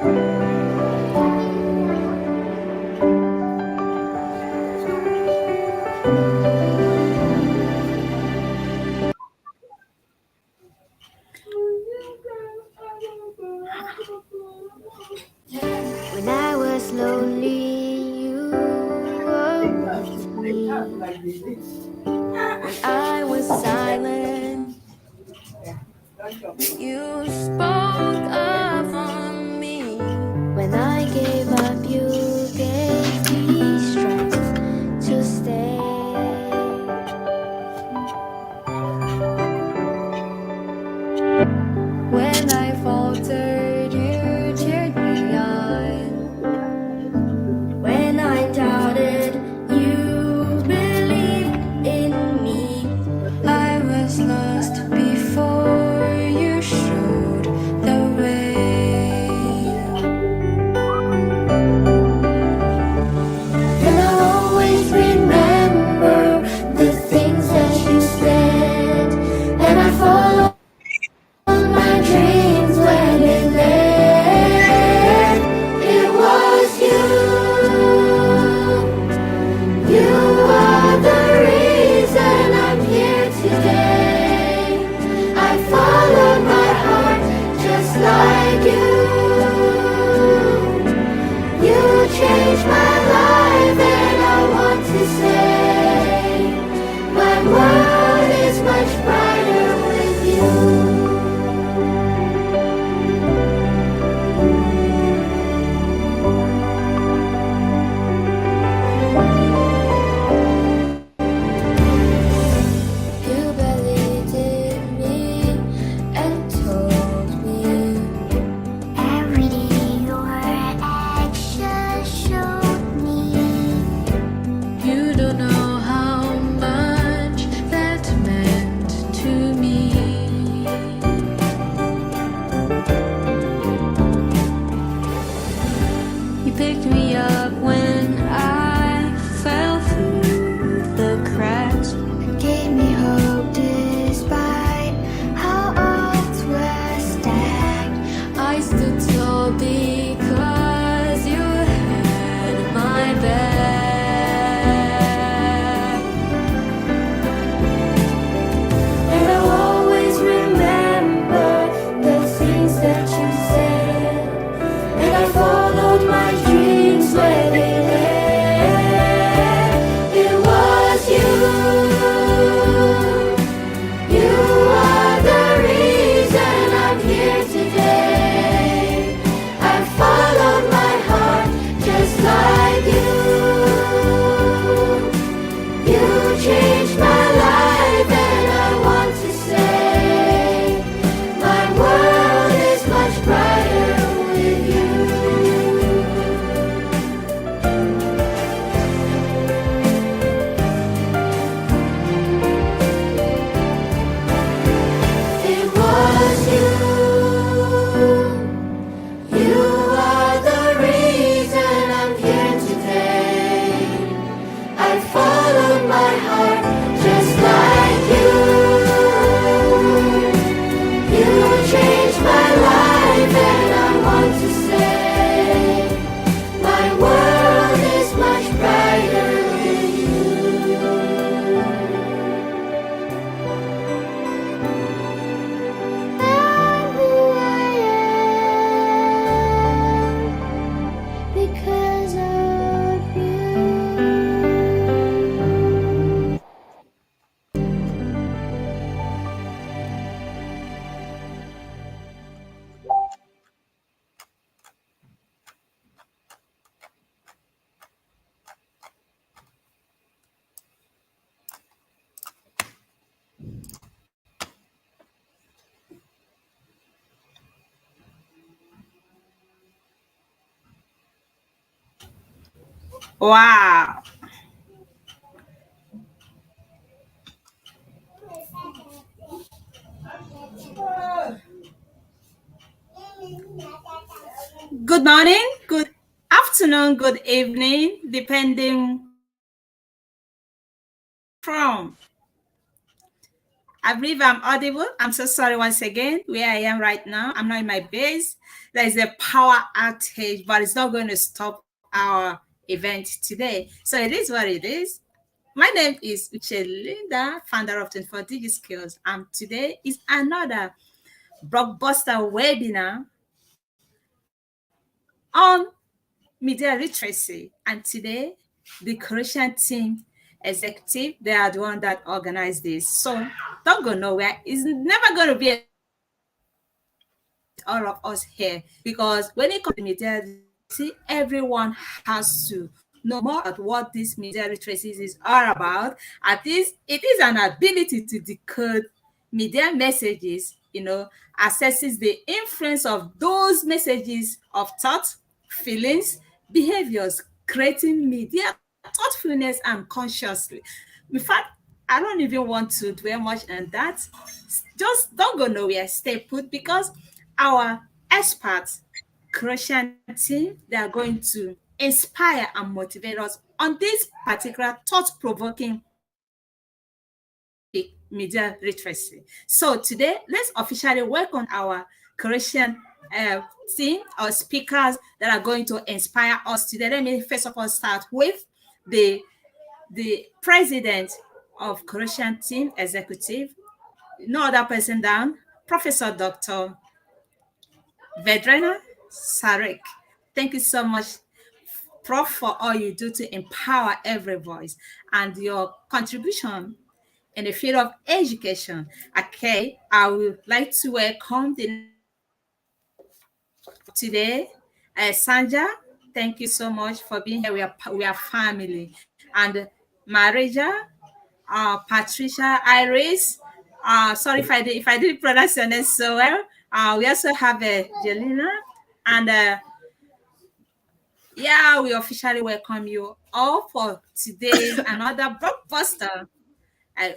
When I was lonely, you were with me. When I was silent, you spoke up for me. When I gave up, you gave me strength to stay. When I faltered, you cheered me on. When I doubted, you believed in me. I was lost before you showed the way. And I'll always remember the things that you said. And I follow my dreams when they led. It was you. You are the reason I'm here today. I followed my heart just like you. You changed my life and I want to say my world is much brighter with you. You believed in me and told me every day your actions showed me. You don't know how much that meant to me. You picked me up when I fell through the cracks. Gave me hope despite how odds were stacked. I stood tall because you had my back. And I'll always remember the things that you said. And I followed my dreams where they led. It was you. You are the reason I'm here today. I followed my heart just like you. You changed my life and I want to say my world is much brighter with you. It was you. You are the reason I'm here today. I followed my heart just like you. You changed my life and I want to say my world is much brighter with you. I'm who I am because of you. Wow. Good morning, good afternoon, good evening, depending from. I believe I'm audible. I'm so sorry once again where I am right now. I'm not in my base. There is a power outage, but it's not going to stop our event today. So it is what it is. My name is Uche Linda, founder of 24 Digi Skills, and today is another blockbuster webinar on media literacy. And today, the Croatian team executive, they are the one that organized this. So don't go nowhere. It's never going to be a all of us here because when it comes to media literacy, everyone has to know more about what this media literacy is all about. At least it is an ability to decode media messages, assesses the influence of those messages of thought, feelings, behaviors, creating media thoughtfulness and consciously. In fact, I don't even want to dwell much on that. Just don't go nowhere, stay put because our experts, Croatian team, they are going to inspire and motivate us on this particular thought-provoking topic, media literacy. So today, let's officially welcome our Croatian team, our speakers that are going to inspire us today. Let me first of all start with the the president of Croatian team executive, no other person than Professor Dr. Vedrena Sarek. Thank you so much, Prof, for all you do to empower every voice and your contribution in the field of education. Okay, I would like to welcome the today, Sanja. Thank you so much for being here. We are family. And Marija, Patricia, Iris. Sorry if I didn't pronounce your name so well. We also have Jelena, and yeah, we officially welcome you all for today's another blockbuster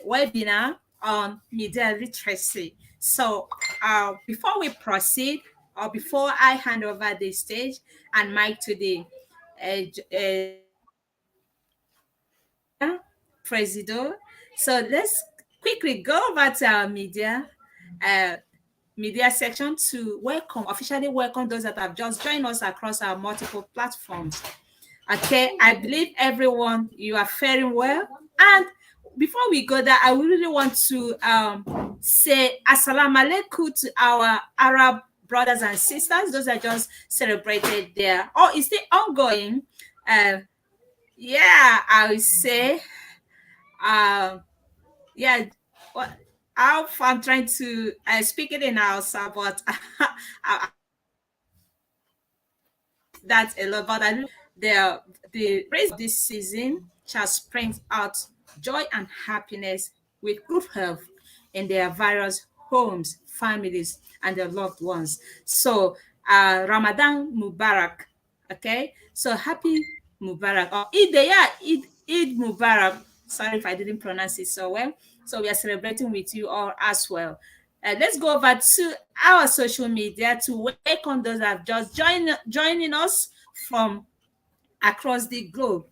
webinar on media literacy. So, before we proceed, or before I hand over the stage and mic to the Presido, so let's quickly go over to our uh, media section to officially welcome those that have just joined us across our multiple platforms. Okay, I believe everyone you are faring well. And before we go there, I really want to say assalamu alaikum to our Arab brothers and sisters. Those are just celebrated there. Oh, it's still ongoing. Yeah, I would say, yeah. What I'm trying to speak it in Hausa, but that's a lot. But I know the praise of this season shall spring out joy and happiness with good health in their various homes, families, and their loved ones. So Ramadan Mubarak. Okay. So happy Mubarak. Or Eid Mubarak. Sorry if I didn't pronounce it so well. So we are celebrating with you all as well. Let's go over to our social media to welcome those that have just joining us from across the globe.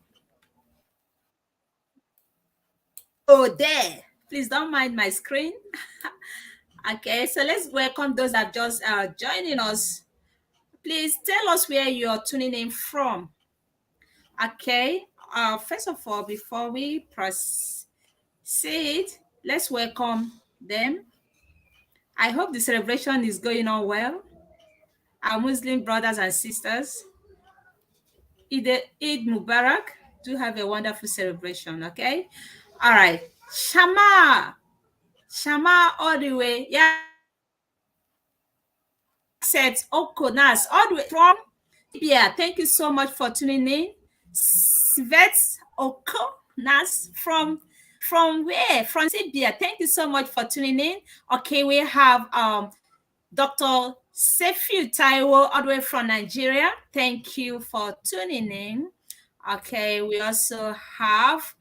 Oh, there. Please don't mind my screen. Okay, so let's welcome those that just joining us. Please tell us where you're tuning in from. Okay, first of all, before we proceed, let's welcome them. I hope the celebration is going on well. Our Muslim brothers and sisters, Eid Mubarak. Do have a wonderful celebration, okay? All right. Shama all the way. Yeah, said Okonas all the way from Libya. Thank you so much for tuning in. Svet Okonas from where? From Libya. Thank you so much for tuning in. Okay, we have Dr. Sefiu Taiwo all the way from Nigeria. Thank you for tuning in. Okay, we also have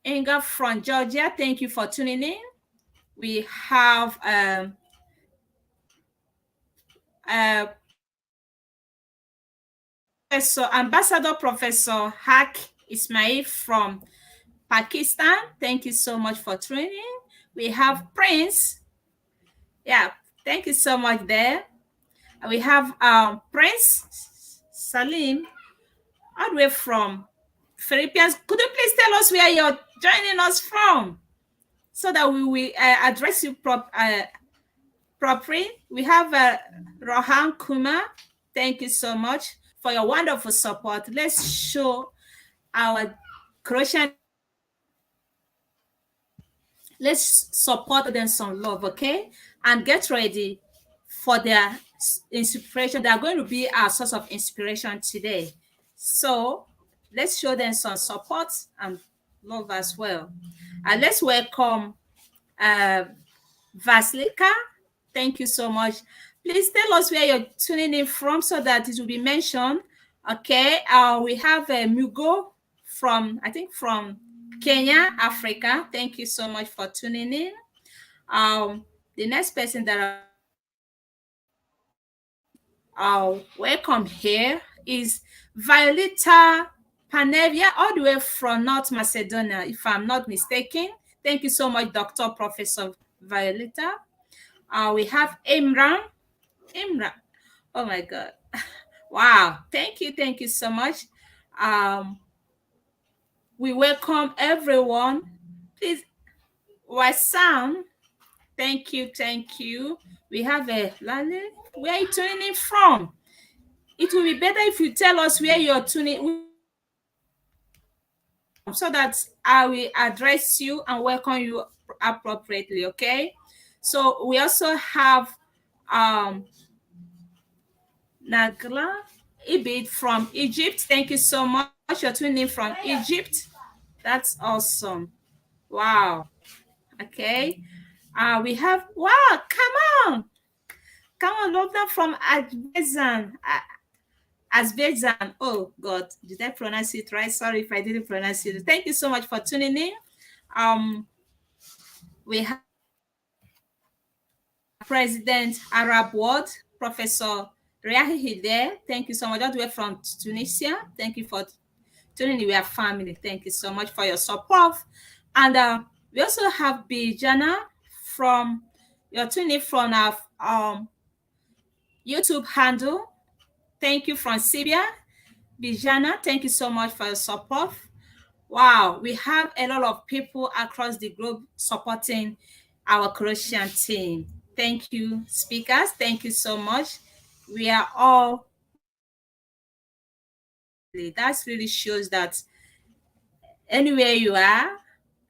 Inga from Georgia. Thank you for tuning in. We have Ambassador Professor Hak Ismail from Pakistan. Thank you so much for tuning. We have Prince. Yeah, thank you so much there. We have Prince Salim, all the way from Philippines. Could you please tell us where you're joining us from so that we will address you properly? We have Rohan Kuma. Thank you so much for your wonderful support. Let's show our Croatian. Let's support them some love, okay? And get ready for their inspiration. They are going to be our source of inspiration today. So let's show them some support and love as well. And let's welcome uh, Vaslika. Thank you so much. Please tell us where you're tuning in from so that it will be mentioned. Okay, we have Mugo from, I think, from Kenya, Africa. Thank you so much for tuning in. The next person that I'll welcome here is Violeta Panevia, all the way from North Macedonia, if I'm not mistaken. Thank you so much, Dr. Professor Violeta. We have Imran. Imran. Oh my God. Wow. Thank you so much. We welcome everyone. Please, Wasam. Thank you. We have a Lale. Where are you tuning in from? It will be better if you tell us where you're tuning so that I will address you and welcome you appropriately, okay? So we also have Nagla Ibid from Egypt. Thank you so much. You're tuning in from Egypt. That's awesome. Wow. Okay. We have, wow, come on, love that from Azerbaijan. Azerbaijan. Oh God, did I pronounce it right? Sorry if I didn't pronounce it. Thank you so much for tuning in. We have President Arab World, Professor Riahi there. Thank you so much. All the way from Tunisia. Thank you for tuning in. We are family. Thank you so much for your support. And we also have Bijana from, you're tuning in from our YouTube handle. Thank you from Serbia. Bijana, thank you so much for your support. Wow, we have a lot of people across the globe supporting our Croatian team. Thank you, speakers. Thank you so much. We are all, that really shows that anywhere you are,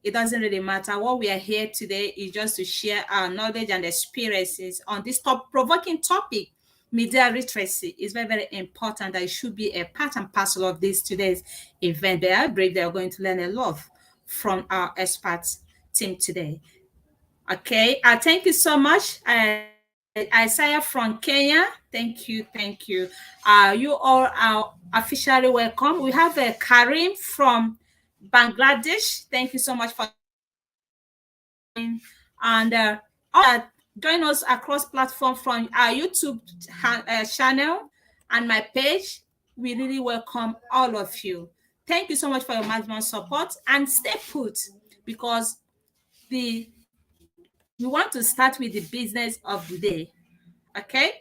it doesn't really matter. What we are here today is just to share our knowledge and experiences on this provoking topic. Media literacy is very, very important. That it should be a part and parcel of this today's event. They are great. They are going to learn a lot from our experts team today. Okay, thank you so much. Isaiah from Kenya, thank you. You all are officially welcome. We have Karim from Bangladesh. Thank you so much for and all that join us across platform from our YouTube channel and my page. We really welcome all of you. Thank you so much for your maximum support and stay put because we want to start with the business of the day. Okay,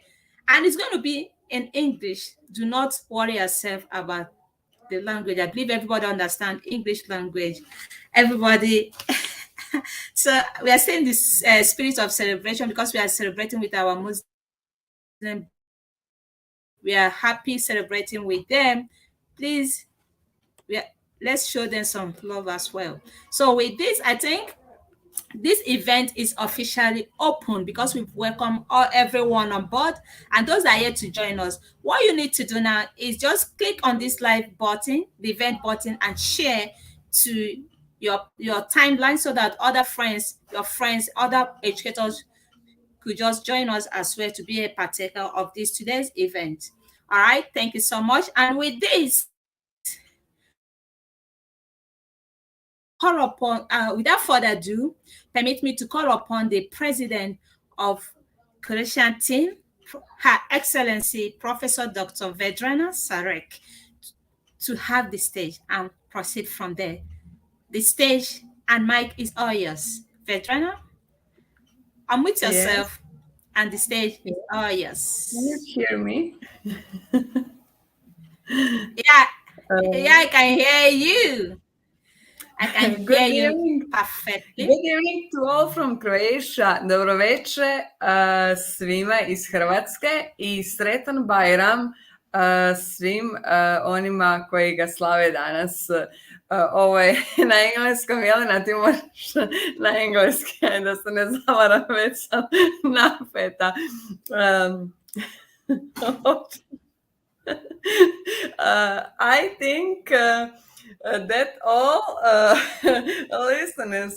and it's going to be in English. Do not worry yourself about the language. I believe everybody understands English language. Everybody. So we are saying this spirit of celebration because we are celebrating with our Muslim. We are happy celebrating with them. Please, let's show them some love as well. So with this, I think this event is officially open because we've welcomed everyone on board and those that are here to join us. What you need to do now is just click on this live button, the event button, and share to your timeline so that other friends, your friends, other educators could just join us as well to be a partaker of this today's event. All right, thank you so much. And with this, call upon, without further ado, permit me to call upon the president of Croatian team, Her Excellency Professor Dr. Vedrana Sarek, to have the stage and proceed from there. The stage and mic is all yours. Vetrana, unmute Yes. yourself and the stage is all Can you yours. hear me? Yeah, yeah, Uh, I can hear you. I can Good hear you evening. perfectly. Good evening to all from Croatia. Dobro veče svima iz Hrvatske i sretan Bajram svim onima koji ga slave danas. Ovo je na engleskom, Jelena, ti možeš na engleski, da se ne zavaram, već sam napeta. I think that all listeners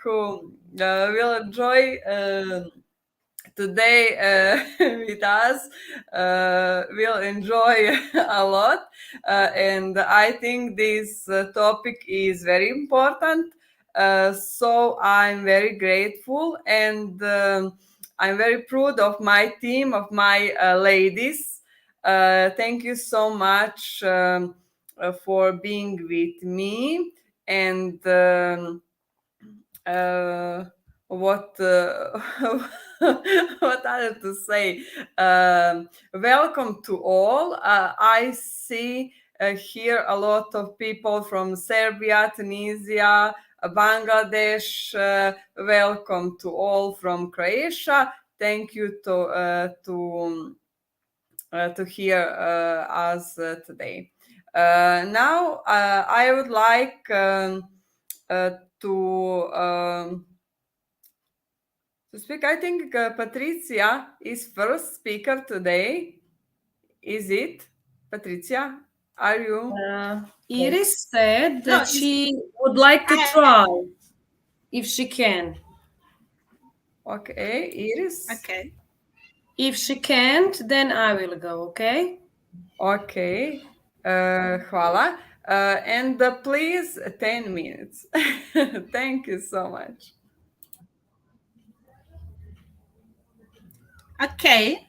who will enjoy today with us will enjoy a lot, and I think this topic is very important. So I'm very grateful, and I'm very proud of my team, of my ladies. Thank you so much for being with me, and what what other to say. Welcome to all. I see here a lot of people from Serbia, Tunisia, Bangladesh. Welcome to all from Croatia. Thank you to hear us today. Now I would like to speak. I think Patricia is first speaker today. Is it? Patricia, are you? Iris said No, that it's, she would like to try if she can. Okay, Iris. okay. If she can't, then I will go, okay? Okay, hvala. And please, 10 minutes. Thank you so much. Okay.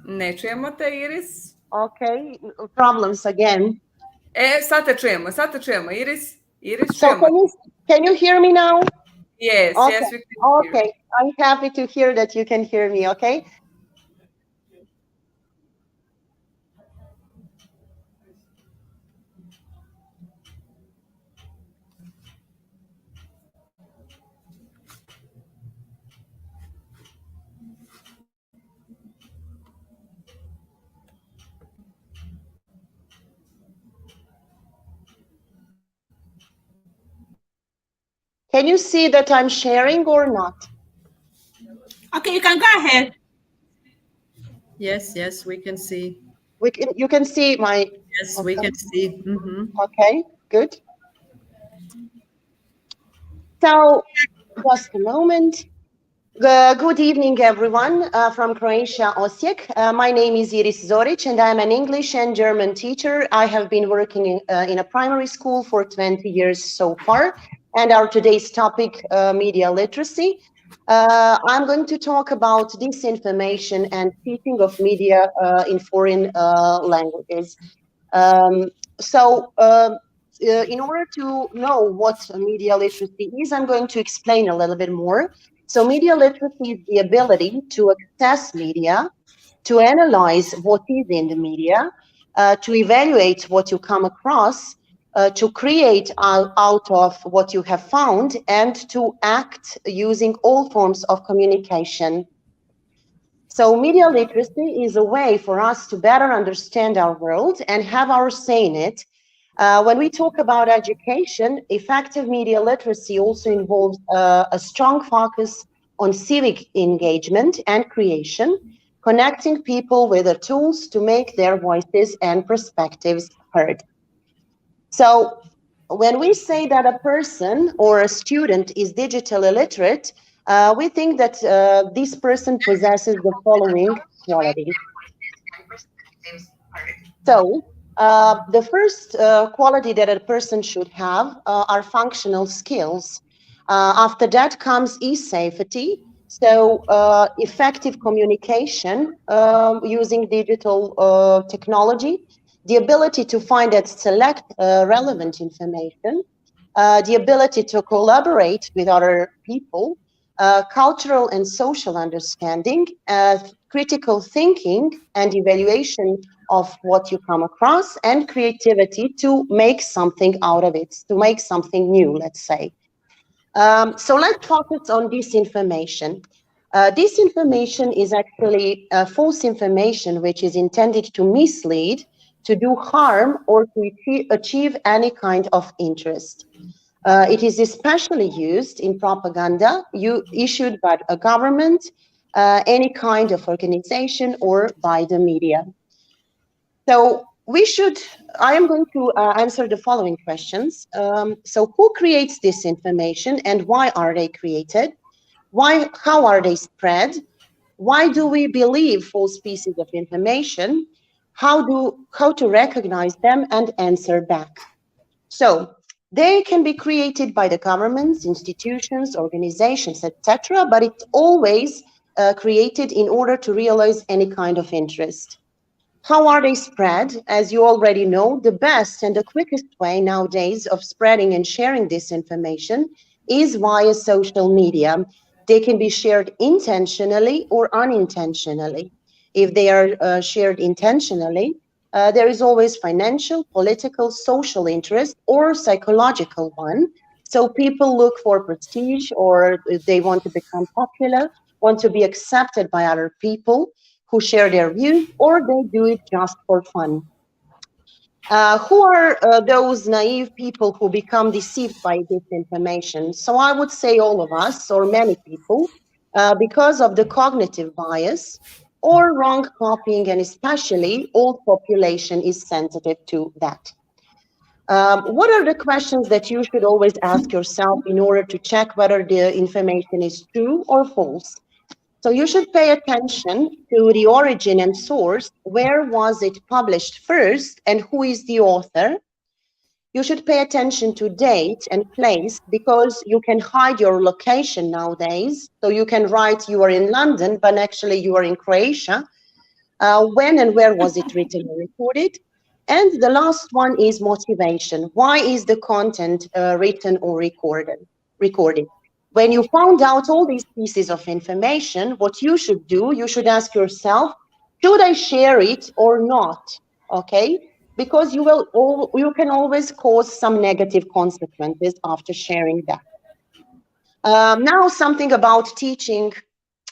Ne čujemo te, Iris. Okay, problems again. Sad te čujemo. Iris, So čujemo. can you hear me now? Yes, Okay. yes, we can hear. Okay, I'm happy to hear that you can hear me, okay? Can you see that I'm sharing or not? Okay, you can go ahead. Yes, we can see. You can see my... Yes, okay. we can see. Mm-hmm. Okay, good. So, just a moment. Good evening, everyone from Croatia, Osijek. My name is Iris Zoric, and I'm an English and German teacher. I have been working in a primary school for 20 years so far, and our today's topic, media literacy. I'm going to talk about disinformation and teaching of media in foreign languages. In order to know what media literacy is, I'm going to explain a little bit more. So media literacy is the ability to access media, to analyze what is in the media, to evaluate what you come across, to create out of what you have found, and to act using all forms of communication. So media literacy is a way for us to better understand our world and have our say in it. When we talk about education, effective media literacy also involves a strong focus on civic engagement and creation, connecting people with the tools to make their voices and perspectives heard. So when we say that a person or a student is digitally literate, we think that this person possesses the following qualities. So the first quality that a person should have are functional skills. After that comes e-safety, so effective communication using digital technology. the ability to find and select relevant information, the ability to collaborate with other people, cultural and social understanding, critical thinking and evaluation of what you come across, and creativity to make something out of it, to make something new, let's say. So let's focus on disinformation. Disinformation is actually false information which is intended to mislead, to do harm, or to achieve any kind of interest. It is especially used in propaganda issued by a government, any kind of organization, or by the media. So I am going to answer the following questions. So who creates this information and why are they created? How are they spread? Why do we believe false pieces of information? How to recognize them and answer back? So they can be created by the governments, institutions, organizations, etc., but it's always created in order to realize any kind of interest. How are they spread? As you already know, the best and the quickest way nowadays of spreading and sharing this information is via social media. They can be shared intentionally or unintentionally. If they are shared intentionally, there is always financial, political, social interest, or psychological one. So people look for prestige, or they want to become popular, want to be accepted by other people who share their views, or they do it just for fun. Who are those naive people who become deceived by this information? So I would say all of us, or many people, because of the cognitive bias or wrong copying, and especially old population is sensitive to that. What are the questions that you should always ask yourself in order to check whether the information is true or false? So you should pay attention to the origin and source. Where was it published first and who is the author? You should pay attention to date and place, because you can hide your location nowadays. So you can write you are in London, but actually you are in Croatia. When and where was it written or recorded? And the last one is motivation. Why is the content written or recorded? When you found out all these pieces of information, what you should do, you should ask yourself, should I share it or not? Okay, because you can always cause some negative consequences after sharing that. Now something about teaching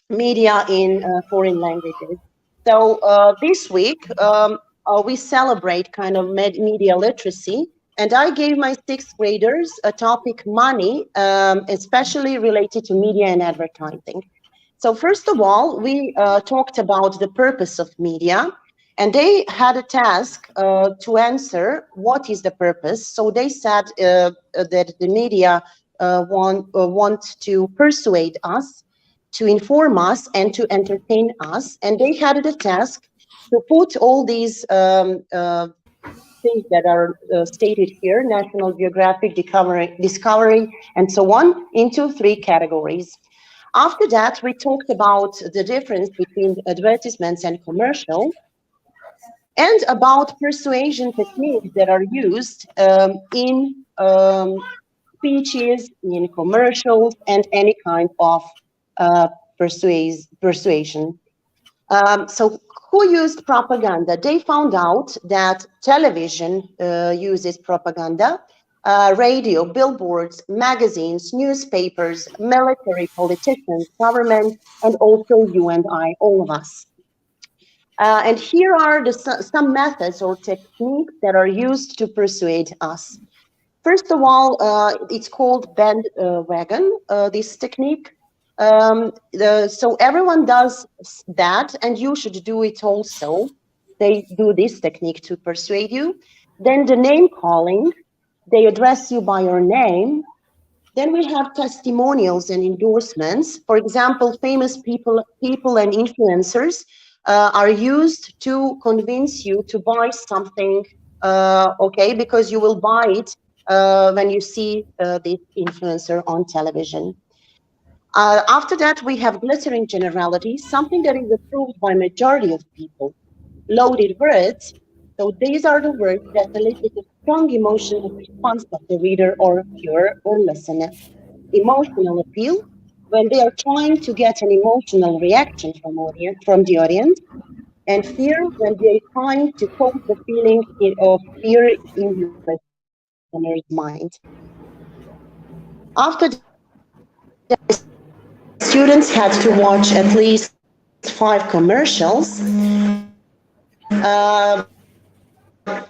media in foreign languages. So this week we celebrate kind of media literacy. And I gave my sixth graders a topic, money, especially related to media and advertising. So first of all, we talked about the purpose of media, and they had a task to answer what is the purpose. So they said that the media want to persuade us, to inform us, and to entertain us. And they had the task to put all these things that are stated here, National Geographic, Discovery, and so on, into three categories. After that, we talked about the difference between advertisements and commercial, and about persuasion techniques that are used in speeches, in commercials, and any kind of persuasion. So who used propaganda? They found out that television uses propaganda, radio, billboards, magazines, newspapers, military, politicians, government, and also you and I, all of us. And here are some methods or techniques that are used to persuade us. First of all, it's called bandwagon, this technique. So everyone does that, and you should do it also. They do this technique to persuade you. Then the name calling, they address you by your name. Then we have testimonials and endorsements. For example, famous people and influencers are used to convince you to buy something, okay, because you will buy it when you see this influencer on television. After that, we have glittering generalities, something that is approved by majority of people. Loaded words, So these are the words that elicit a strong emotional response of the reader or viewer or listener. Emotional appeal, when they are trying to get an emotional reaction from the audience, and fear, when they are trying to cause the feeling of fear in the listener's mind. After the students had to watch at least 5 commercials,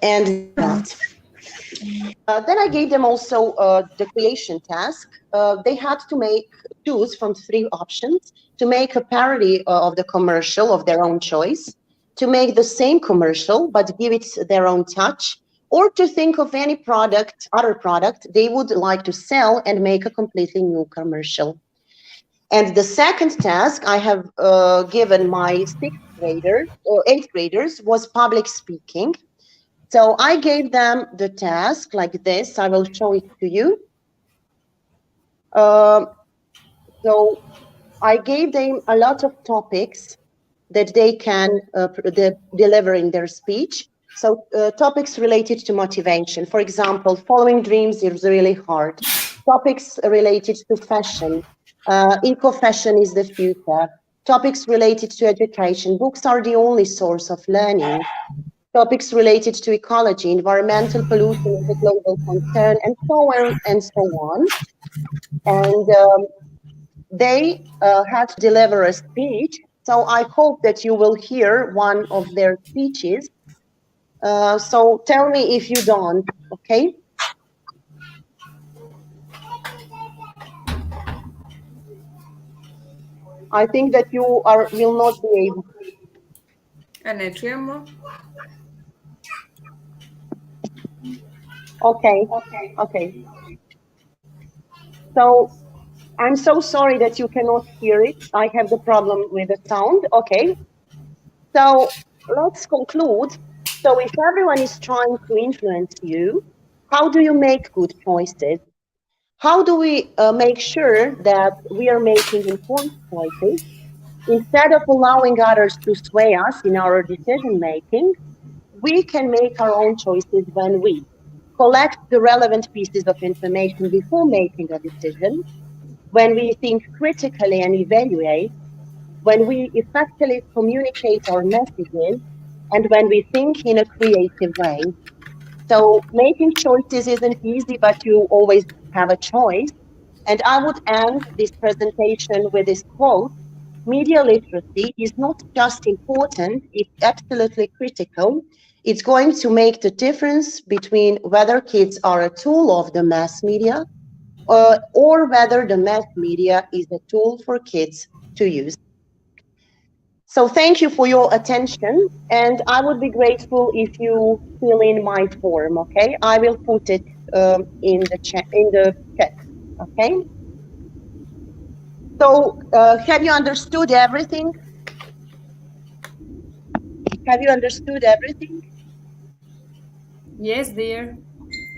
and not. Then I gave them also the creation task. They had to choose from 3 options to make a parody of the commercial of their own choice, to make the same commercial but give it their own touch, or to think of any other product they would like to sell and make a completely new commercial. And the second task I have given my 8th graders was public speaking. So I gave them the task like this. I will show it to you. Um, so I gave them a lot of topics that they can deliver in their speech. So topics related to motivation. For example, following dreams is really hard. Topics related to fashion. Eco-fashion is the future. Topics related to education. Books are the only source of learning. Topics related to ecology, environmental pollution is a global concern, and so on and so on. And they had to deliver a speech. So I hope that you will hear one of their speeches. So tell me if you don't, okay? I think that will not be able. Ne čujemo. Okay, okay. So I'm so sorry that you cannot hear it. I have the problem with the sound. Okay. So let's conclude. So if everyone is trying to influence you, how do you make good choices? How do we make sure that we are making informed choices instead of allowing others to sway us in our decision making? We can make our own choices when we collect the relevant pieces of information before making a decision, when we think critically and evaluate, when we effectively communicate our messages, and when we think in a creative way. So making choices isn't easy, but you always have a choice. And I would end this presentation with this quote: media literacy is not just important, it's absolutely critical. It's going to make the difference between whether kids are a tool of the mass media or whether the mass media is a tool for kids to use. So thank you for your attention, and I would be grateful if you fill in my form, okay? I will put it in the chat, okay? So have you understood everything? Have you understood everything? Yes, dear.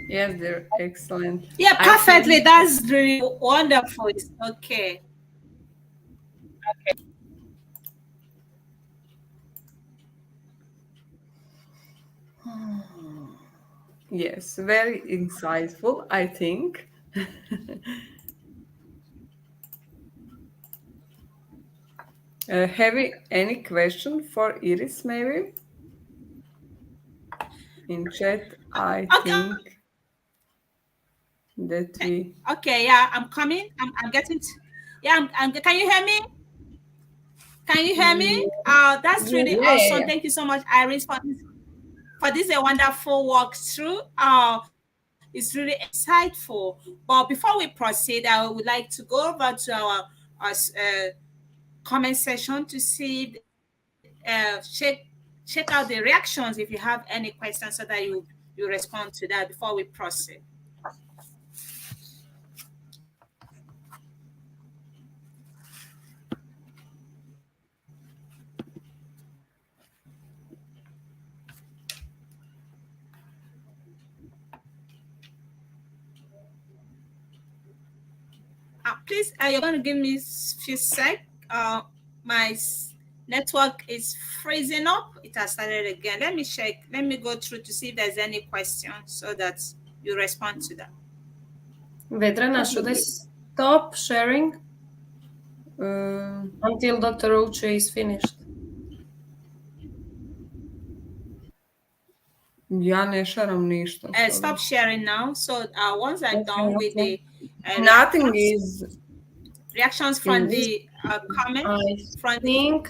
Yes, dear. Excellent. Yeah, I perfectly. think That's really wonderful. It's okay. yes, very insightful, I think. Have you any question for Iris, maybe? In chat, I Okay. think that we. Okay. Yeah, I'm coming. I'm getting. Yeah. Can you hear me? Can you hear me? That's Yes, really awesome. dear. Thank you so much, Iris, for this a wonderful walkthrough. It's really insightful. But before we proceed, I would like to go over to our comment section to see check out the reactions if you have any questions so that you respond to that before we proceed. Please, you're going to give me a few sec. My network is freezing up. It has started again. Let me check. Let me go through to see if there's any question so that you respond to that. Vedrana, should I stop sharing until Dr. Uche is finished? Ja ne šaram ništa. Stop sharing now. So once I'm done with the Nothing is reactions from the comment, I think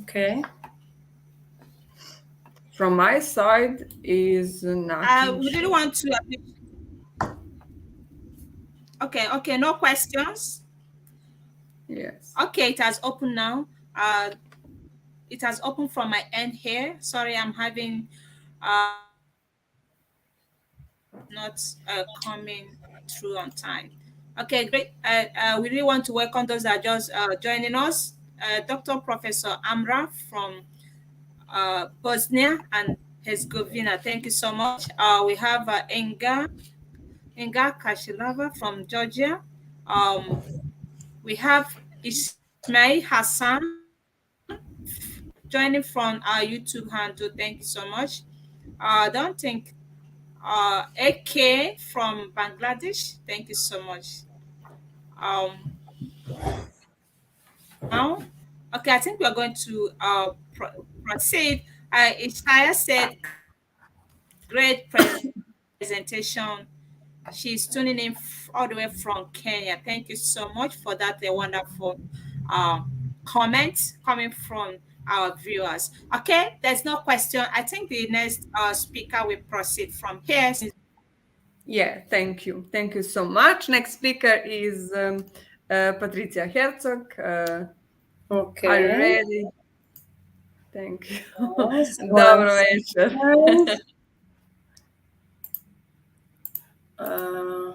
okay. From my side is nothing. we really want to. Okay, no questions. Yes. Okay, it has opened now. It has opened from my end here. Sorry, I'm having not coming through on time. Okay, great. We really want to welcome those that are just joining us. Dr. Professor Amra from Bosnia and Herzegovina. Thank you so much. We have Inga Kashilava from Georgia. We have Ismail Hassan joining from our YouTube handle. Thank you so much. I don't think AK from Bangladesh. Thank you so much. Now, okay, I think we are going to proceed. Ishaya said, great presentation. She's tuning in all the way from Kenya. Thank you so much for that wonderful comment coming from our viewers. Okay, there's no question. I think the next speaker will proceed from here. Yeah, thank you. Thank you so much. Next speaker is Patricia Herzog. Okay. Are you ready? Thank you. Yes, Dobro večer.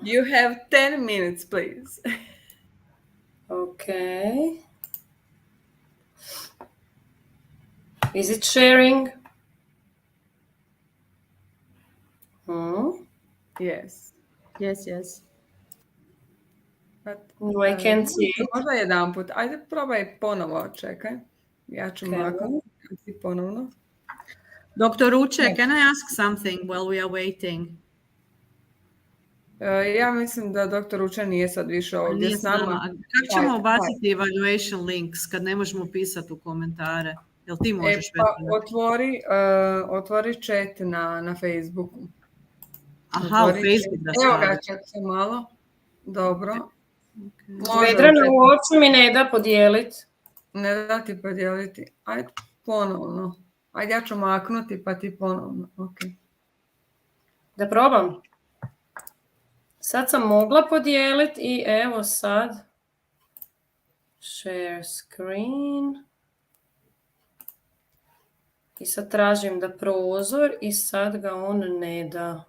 You have 10 minutes, please. Okay. Is it sharing? Yes. Yes. But, No, I can't see it. Možda jedan put. Ajde, probaj ponovo, čekaj. Ja ću maknuti ti ponovno. Dr. Uche, can I ask something while we are waiting? Ja mislim da dr. Uče nije sad više ovdje s nama. Kako ćemo ubaciti evaluation links kad ne možemo pisati u komentare? Jel ti možeš? Pa otvori chat na Facebooku. Aha, u Facebooku da Evo ga, ček se malo. Dobro. Vedrana u oči mi ne da podijeliti. Ne da ti podijeliti. Ajde ponovno. Ajde ja ću maknuti pa ti ponovno. Okay. Da probam. Sad sam mogla podijeliti i evo sad. Share screen. I sad tražim da prozor i sad ga on ne da.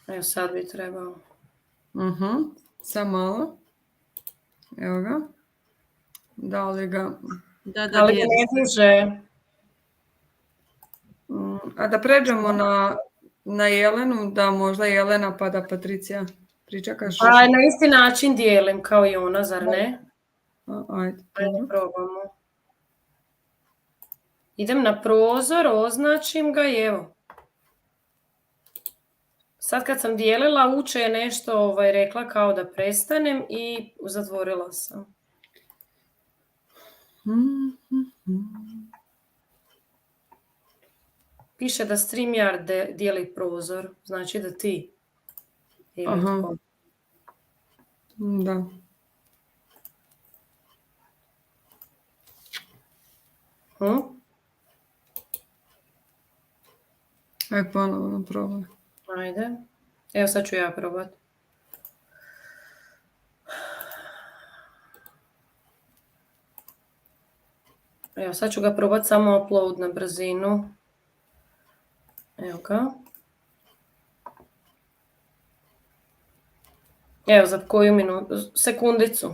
Evo sad bi trebao. Sam malo. Evo ga. Da li ga... Ali ga ne diže. A da pređemo na Jelenu, da možda Jelena pa da Patricija pričekaš. Pa na isti način dijelim kao i ona, zar ne? Ajde probamo. Idem na prozor, označim ga i evo. Sad kad sam dijelila, Uče je nešto rekla kao da prestanem i zatvorila sam. Piše da StreamYard dijeli prozor, znači da ti. Aha. Da. Aj ponovno probaj. Ajde. Evo sad ću ja probati. Evo sad ću ga probati samo upload na brzinu. Evo ga. Evo za koju minutu, sekundicu.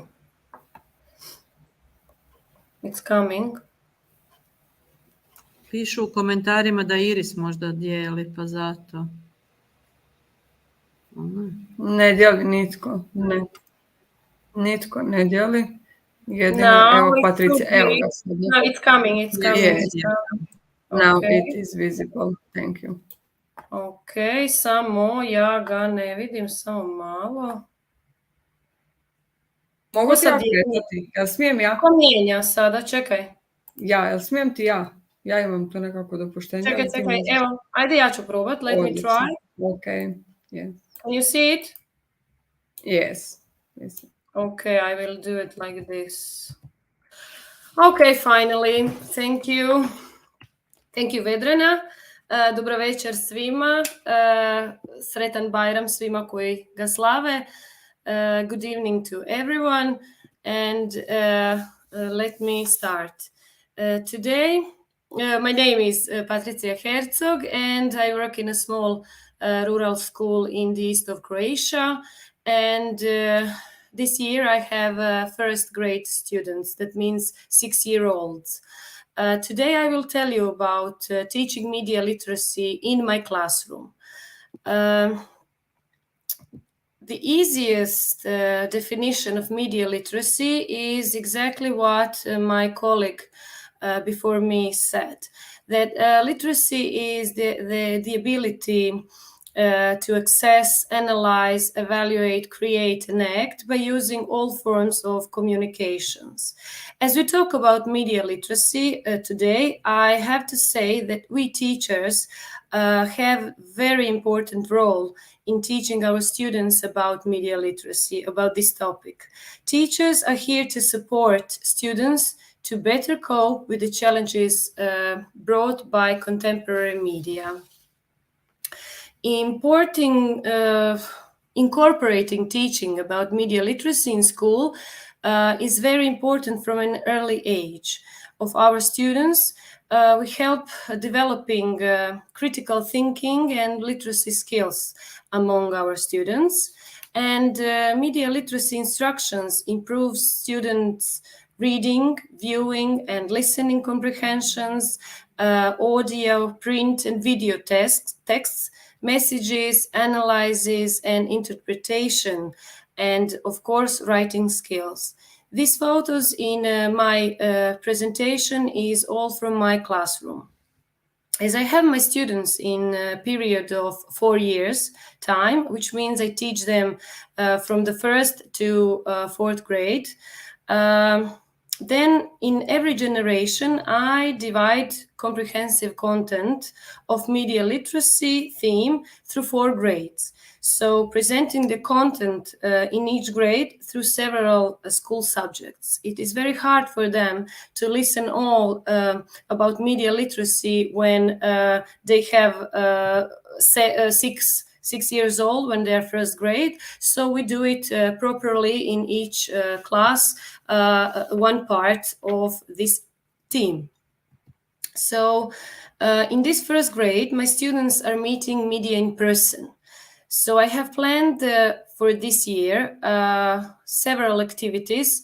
It's coming. Pišu u komentarima da Iris možda dijeli, pa zato. Ne dijeli nitko. Ne. Nitko ne dijeli. Jedino, Now evo it Patricija, should evo be. ga sada. No, it's coming. It's coming. Yeah, It's yeah. coming. Now Okay. it is visible. Thank you. Ok, samo ja ga ne vidim, samo malo. Mogu Ko ti sad ja je? kretati? Jel smijem ja? Ko mijenja sada? Čekaj. Ja, jel smijem ti ja? Ja imam to nekako dopuštenje. Čekaj, ali ti čekaj. možeš? Evo, ajde ja ću probat. Let me Odlično. try. Okay, yes. Can you see it? Yes. Yes. Okay, I will do it like this. Okay, finally. Thank you. Thank you, Vedrana. Dobro večer svima. Sretan Bajram svima koji ga slave. Good evening to everyone. And let me start. Today, my name is Patricia Herzog, and I work in a small rural school in the east of Croatia. And this year I have first grade students, that means 6-year-olds. Today I will tell you about teaching media literacy in my classroom. The easiest definition of media literacy is exactly what my colleague before me said, that literacy is the ability to access, analyze, evaluate, create, and act by using all forms of communications. As we talk about media literacy today, I have to say that we teachers have very important role in teaching our students about media literacy, about this topic. Teachers are here to support students to better cope with the challenges brought by contemporary media. Incorporating teaching about media literacy in school is very important from an early age of our students. We help developing critical thinking and literacy skills among our students. And media literacy instructions improve students' reading, viewing, and listening comprehensions, audio, print, and video texts, messages, analysis, and interpretation, and of course, writing skills. These photos in my presentation is all from my classroom. As I have my students in a period of 4 years time, which means I teach them from the 1st to 4th grade, then in every generation, I divide comprehensive content of media literacy theme through 4 grades. So presenting the content in each grade through several school subjects. It is very hard for them to listen all about media literacy when they have 6 years old, when they're first grade. So we do it properly in each class, one part of this theme. So in this first grade, my students are meeting media in person. So I have planned for this year several activities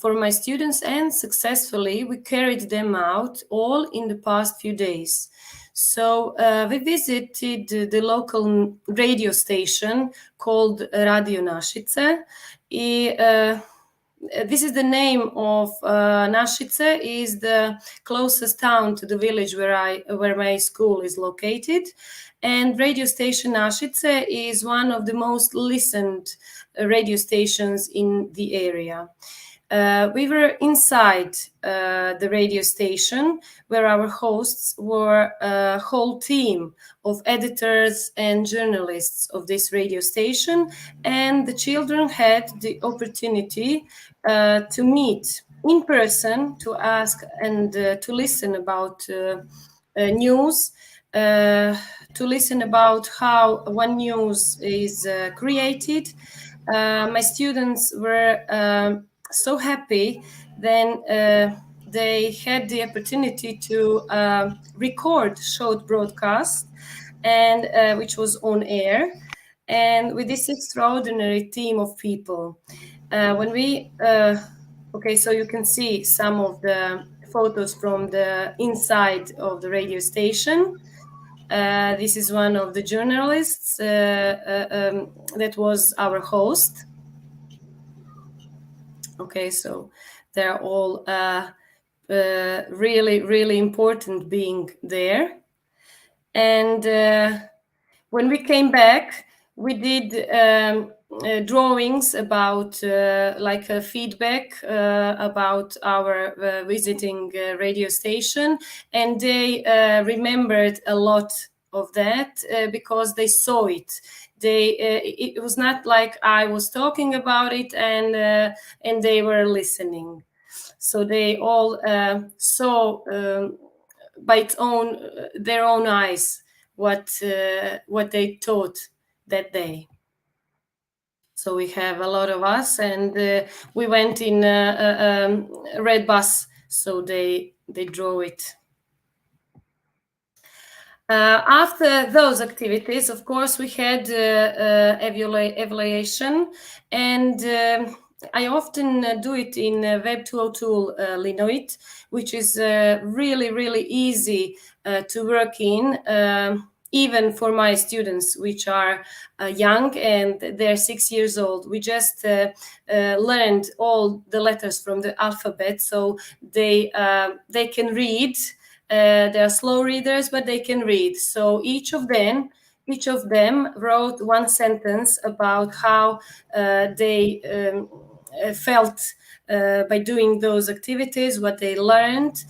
for my students, and successfully we carried them out all in the past few days. So we visited the local radio station called Radio Našice. This is the name of Našice, is the closest town to the village where my school is located. And radio station Našice is one of the most listened radio stations in the area. We were inside the radio station, where our hosts were a whole team of editors and journalists of this radio station, and the children had the opportunity to meet in person, to ask and to listen about news, to listen about how one news is created. My students were so happy then they had the opportunity to record short broadcast, and which was on air, and with this extraordinary team of people. When we okay, so you can see some of the photos from the inside of the radio station. This is one of the journalists that was our host. Okay, so they're all really, really important being there. And when we came back, we did drawings about like a feedback about our visiting radio station, and they remembered a lot of that because they saw it. It was not like I was talking about it and they were listening. So they all saw by its own their own eyes what they thought that day. So we have a lot of us, and we went in a red bus, so they drove it. After those activities, of course, we had evaluation, and I often do it in Web 202 Linoit, which is really, really easy to work in, even for my students, which are young and they're 6 years old. We just learned all the letters from the alphabet, so they can read. They are slow readers, but they can read. So each of them wrote one sentence about how they felt by doing those activities, what they learned.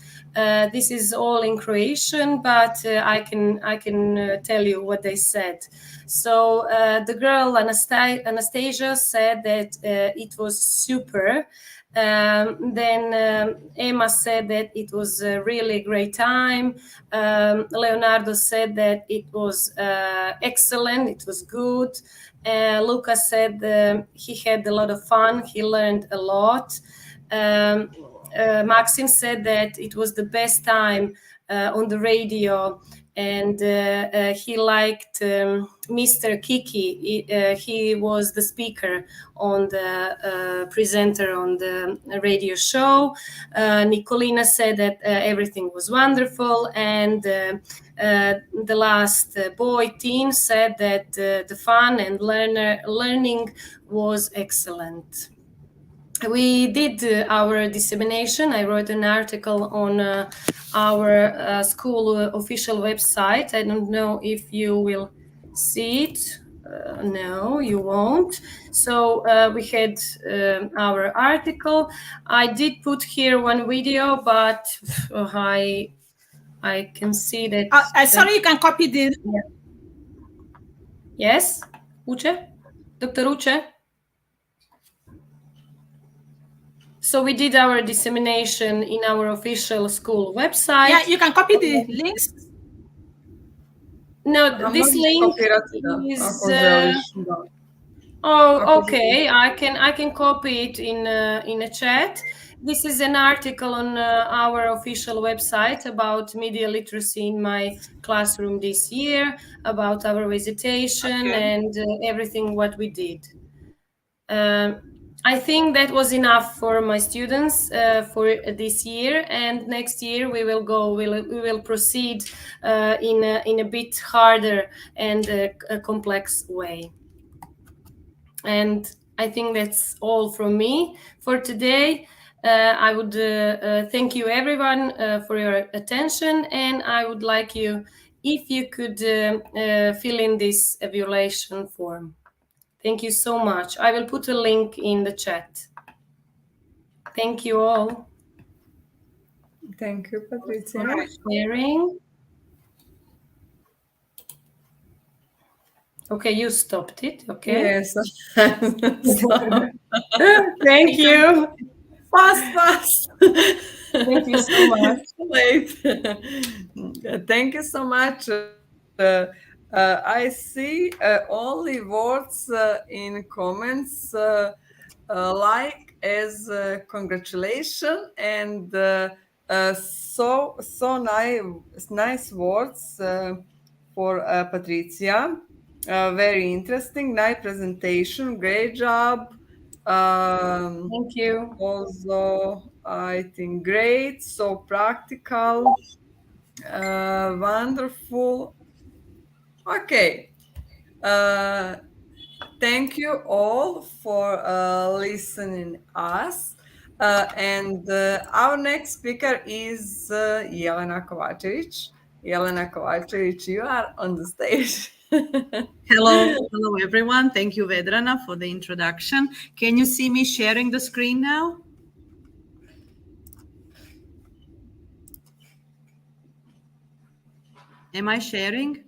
This is all in Croatian, but I can tell you what they said. So the girl Anastasia said that it was super. Then Emma said that it was a really great time. Leonardo said that it was excellent, it was good. Lucas said he had a lot of fun, he learned a lot. Maxim said that it was the best time on the radio, and he liked Mr. Kiki. He was the speaker on the presenter on the radio show. Nicolina said that everything was wonderful, and the last boy team said that the fun and learning was excellent. We did our dissemination. I wrote an article on our school official website. I don't know if you will see it. No, you won't. So we had our article. I did put here one video, but I can see that. Sorry, you can copy the. Yeah. Yes, Uche, Dr. Uche. So we did our dissemination in our official school website. Yeah, you can copy the links. No, this link is. Oh, okay. I can copy it in a chat. This is an article on our official website about media literacy in my classroom this year, about our visitation and everything what we did. I think that was enough for my students for this year, and next year we will go. We will proceed in a bit harder and a complex way. And I think that's all from me for today. I would thank you everyone for your attention, and I would like you, if you could fill in this evaluation form. Thank you so much. I will put a link in the chat. Thank you all. Thank you, Patricia. Sharing. Okay, you stopped it. Okay. Yes. Thank you. Fast. Thank you so much. Late. Thank you so much. I see only words in comments like as congratulation and so nice words for Patricia. Very interesting, nice presentation, great job. Thank you. Also, I think great, so practical, wonderful. Okay. Thank you all for listening us. And our next speaker is Jelena Kovacevic. Jelena Kovacevic, you are on the stage. Hello everyone. Thank you, Vedrana, for the introduction. Can you see me sharing the screen now? Am I sharing?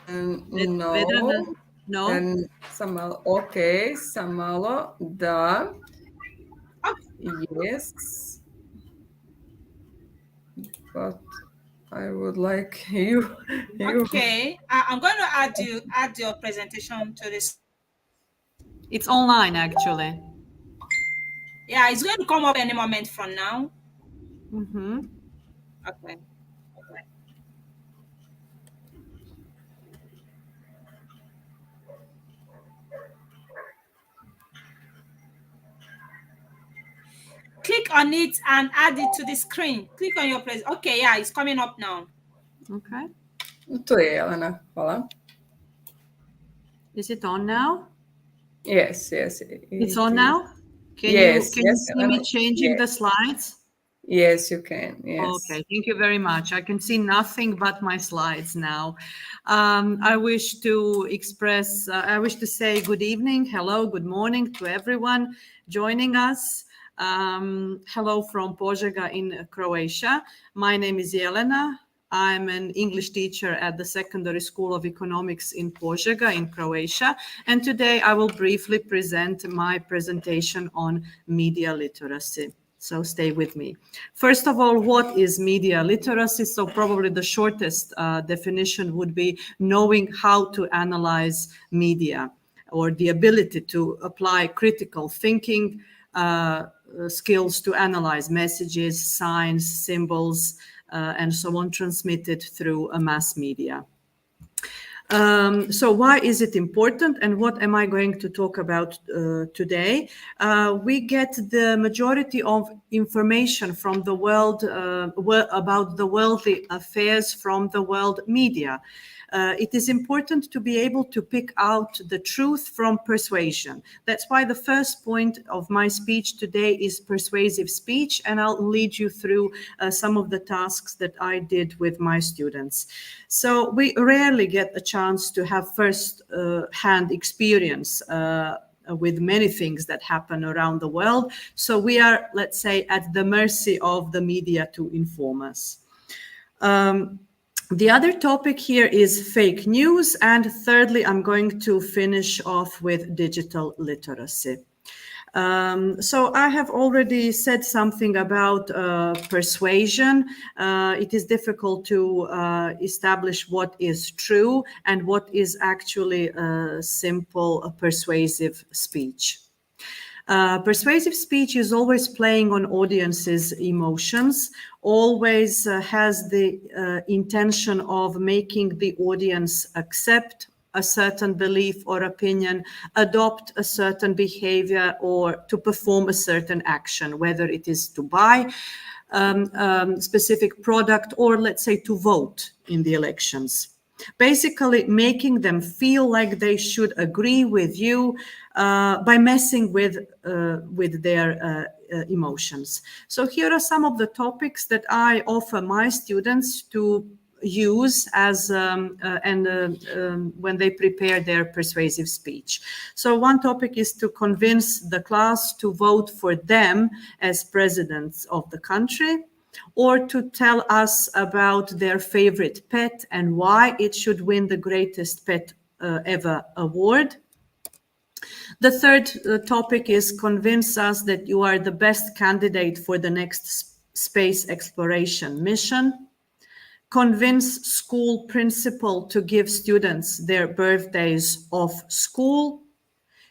No. Vedrana? No? And Samalo. Okay, Samalo, da. Yes. But I would like you. Okay, I'm going to add your presentation to this. It's online, actually. Yeah, it's going to come up any moment from now. Mm-hmm. Okay. Click on it and add it to the screen. Click on your place. Okay, yeah, it's coming up now. Okay. Tu je, Jelena. Hvala. Is it on now? Yes. It's on now? Can Yes, you yes, see me Jelena. changing the slides? Yes, you can. Yes. Okay, thank you very much. I can see nothing but my slides now. I wish to say good evening, hello, good morning to everyone joining us. Hello from Požega in Croatia. My name is Jelena. I'm an English teacher at the Secondary School of Economics in Požega in Croatia. And today I will briefly present my presentation on media literacy. So stay with me. First of all, what is media literacy? So probably the shortest definition would be knowing how to analyze media, or the ability to apply critical thinking skills to analyze messages, signs, symbols, and so on, transmitted through a mass media. So why is it important, and what am I going to talk about today? We get the majority of information from the world about the worldly affairs from the world media. It is important to be able to pick out the truth from persuasion. That's why the first point of my speech today is persuasive speech, and I'll lead you through some of the tasks that I did with my students. So we rarely get a chance to have first-hand experience with many things that happen around the world. So we are, let's say, at the mercy of the media to inform us. The other topic here is fake news. And thirdly, I'm going to finish off with digital literacy. So I have already said something about persuasion. It is difficult to establish what is true and what is actually simple persuasive speech. Persuasive speech is always playing on audiences' emotions, always has the intention of making the audience accept a certain belief or opinion, adopt a certain behavior, or to perform a certain action, whether it is to buy specific product or, let's say, to vote in the elections. Basically making them feel like they should agree with you by messing with their emotions. So here are some of the topics that I offer my students to use as when they prepare their persuasive speech. So one topic is to convince the class to vote for them as presidents of the country, or to tell us about their favorite pet and why it should win the greatest pet ever award. The third topic is convince us that you are the best candidate for the next space exploration mission. Convince school principal to give students their birthdays off school.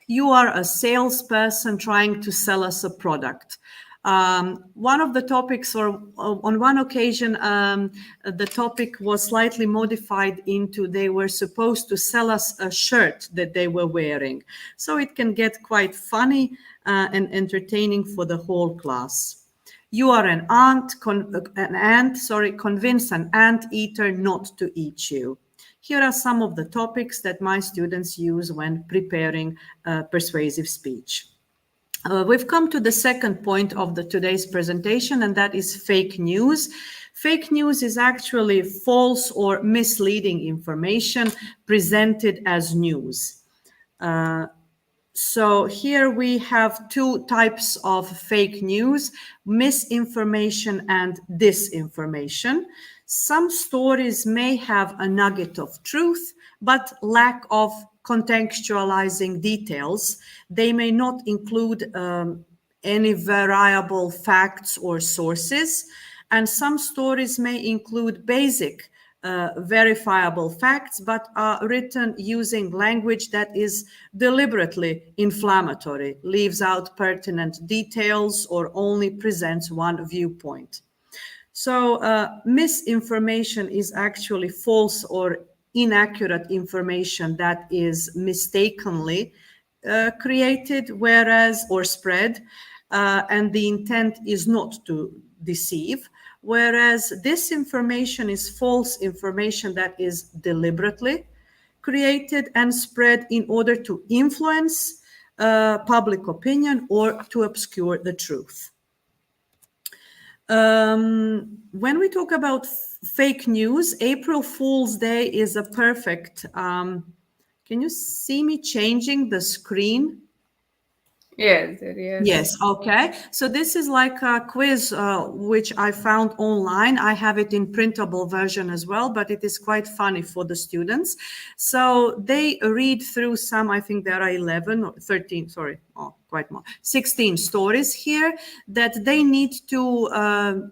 You are a salesperson trying to sell us a product. One of the topics, or on one occasion, the topic was slightly modified into they were supposed to sell us a shirt that they were wearing. So it can get quite funny and entertaining for the whole class. You are an convince an anteater not to eat you. Here are some of the topics that my students use when preparing persuasive speech. We've come to the second point of today's presentation, and that is fake news. Fake news is actually false or misleading information presented as news. So here we have two types of fake news: misinformation and disinformation. Some stories may have a nugget of truth, but lack of contextualizing details. They may not include any variable facts or sources, and some stories may include basic verifiable facts, but are written using language that is deliberately inflammatory, leaves out pertinent details, or only presents one viewpoint. So misinformation is actually false or inaccurate information that is mistakenly created, whereas, or spread, and the intent is not to deceive. Whereas disinformation is false information that is deliberately created and spread in order to influence public opinion or to obscure the truth. When we talk about fake news, April Fool's Day is a perfect. Can you see me changing the screen? Yes. Yes, okay. So this is like a quiz which I found online. I have it in printable version as well, but it is quite funny for the students. So they read through some, I think there are 11 or 13, sorry, quite more, 16 stories here that they need to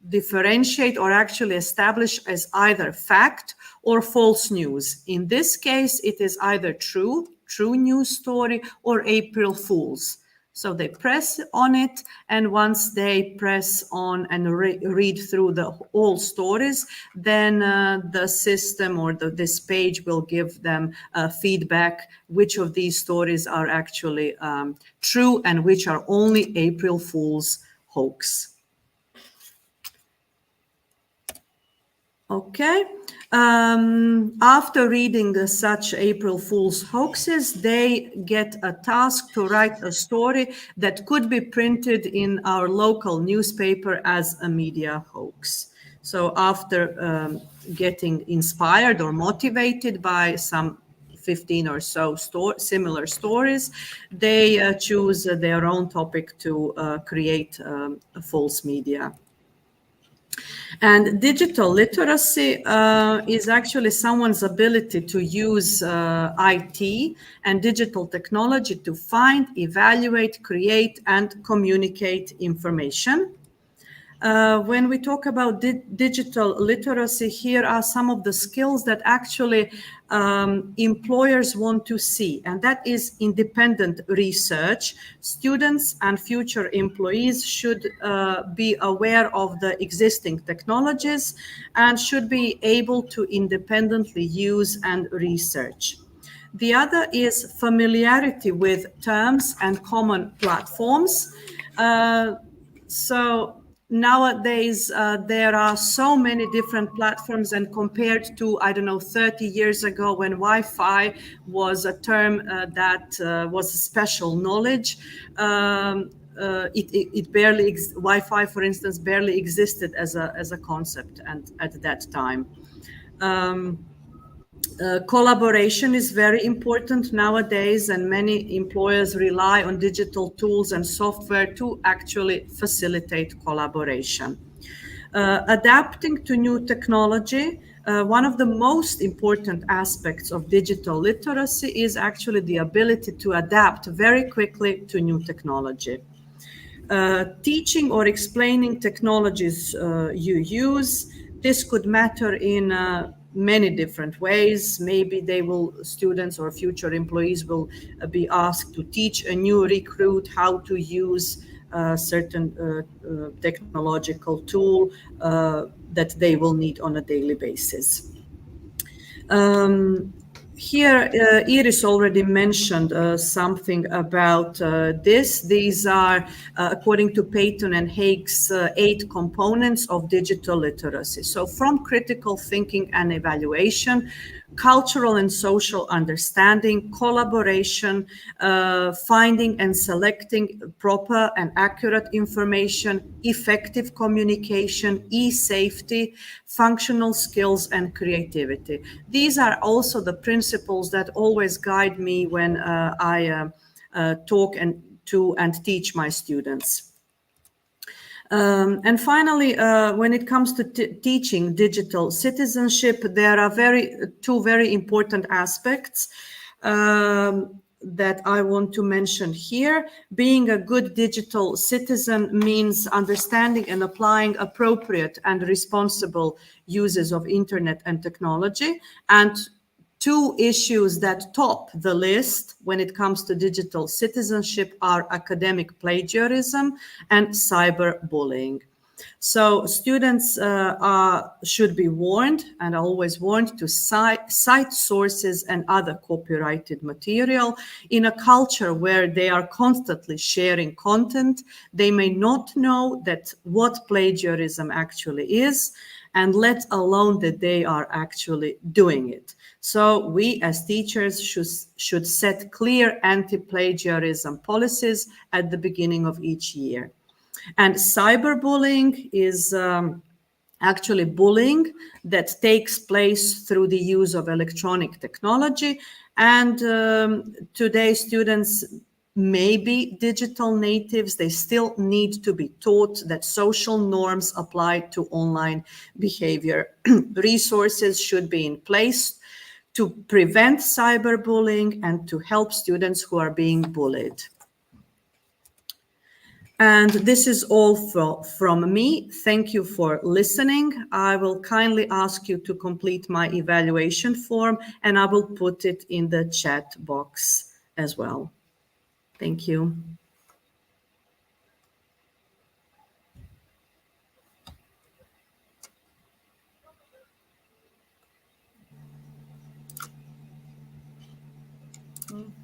differentiate or actually establish as either fact or false news. In this case, it is either true news story or April Fool's. So they press on it, and once they press on and read through all stories, then the system or this page will give them feedback which of these stories are actually true and which are only April Fool's hoax. Okay. After reading such April Fool's hoaxes, they get a task to write a story that could be printed in our local newspaper as a media hoax. So after getting inspired or motivated by some 15 or so similar stories, they choose their own topic to create a false media. And digital literacy is actually someone's ability to use IT and digital technology to find, evaluate, create, and communicate information. When we talk about digital literacy, here are some of the skills that actually employers want to see, and that is independent research. Students and future employees should be aware of the existing technologies and should be able to independently use and research. The other is familiarity with terms and common platforms. So nowadays, there are so many different platforms, and compared to, 30 years ago when Wi-Fi was a term that was special knowledge, it barely, Wi-Fi, for instance, barely existed as a concept and at that time. Collaboration is very important nowadays, and many employers rely on digital tools and software to actually facilitate collaboration. Adapting to new technology, one of the most important aspects of digital literacy is actually the ability to adapt very quickly to new technology. Teaching or explaining technologies you use, this could matter in many different ways. Maybe students or future employees will be asked to teach a new recruit how to use a certain technological tool that they will need on a daily basis. Here, Iris already mentioned something about this. These are, according to Payton and Haig's, 8 components of digital literacy. So from critical thinking and evaluation, cultural and social understanding, collaboration, finding and selecting proper and accurate information, effective communication, e-safety, functional skills, and creativity. These are also the principles that always guide me when I talk and teach my students. And finally, when it comes to teaching digital citizenship, there are two very important aspects that I want to mention here. Being a good digital citizen means understanding and applying appropriate and responsible uses of internet and technology. And two issues that top the list when it comes to digital citizenship are academic plagiarism and cyberbullying. So students should be warned, and always warned, to cite sources and other copyrighted material. In a culture where they are constantly sharing content, they may not know that what plagiarism actually is, and let alone that they are actually doing it. So we as teachers should set clear anti-plagiarism policies at the beginning of each year. And cyberbullying is actually bullying that takes place through the use of electronic technology. And today students may be digital natives. They still need to be taught that social norms apply to online behavior. Resources should be in place to prevent cyberbullying and to help students who are being bullied. And this is all from me. Thank you for listening. I will kindly ask you to complete my evaluation form, and I will put it in the chat box as well. Thank you.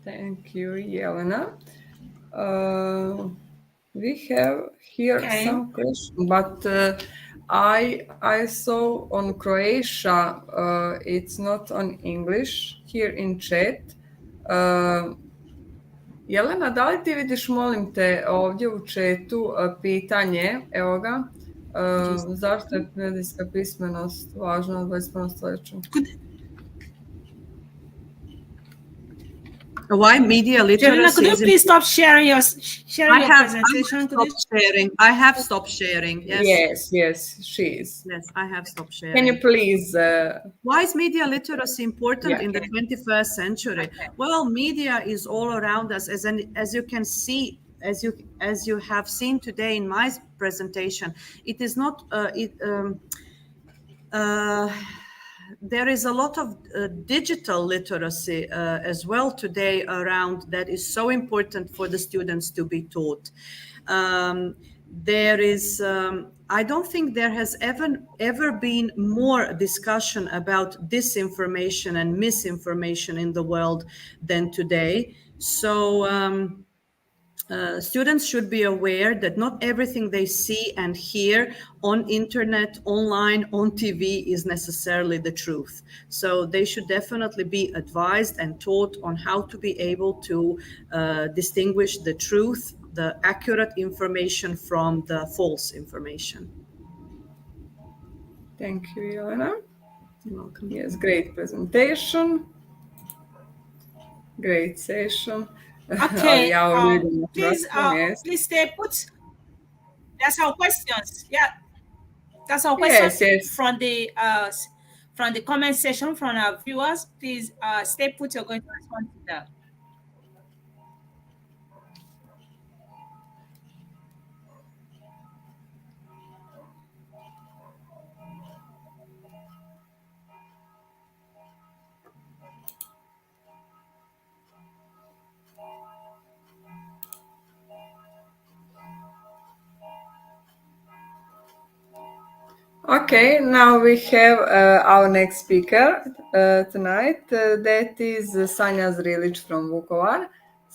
Thank you, Jelena. We have here some questions, but I saw on Croatia, it's not on English here in chat. Jelena, da li ti vidiš, molim te, ovdje u chatu pitanje, evo ga, zašto je medijska pismenost važna u 21. stoljeću? Why media literacy? Jelena, could you please stop sharing your presentation? I have stopped sharing. Yes, she is. Yes, I have stopped sharing. Can you please? Why is media literacy important in the 21st century? Well, media is all around us, as you can see, as you have seen today in my presentation. It is not. There is a lot of digital literacy as well today around that is so important for the students to be taught. There is, I don't think there has ever been more discussion about disinformation and misinformation in the world than today. So students should be aware that not everything they see and hear on internet, online, on TV is necessarily the truth. So they should definitely be advised and taught on how to be able to distinguish the truth, the accurate information from the false information. Thank you, Jelena. You're welcome. Yes, great presentation. Great session. Okay, please stay put. That's our questions. Yeah, that's our questions yes. from the comment section from our viewers. Please stay put. You're going to respond to them. Okay, now we have our next speaker tonight. That is Sanja Zrilić from Vukovar.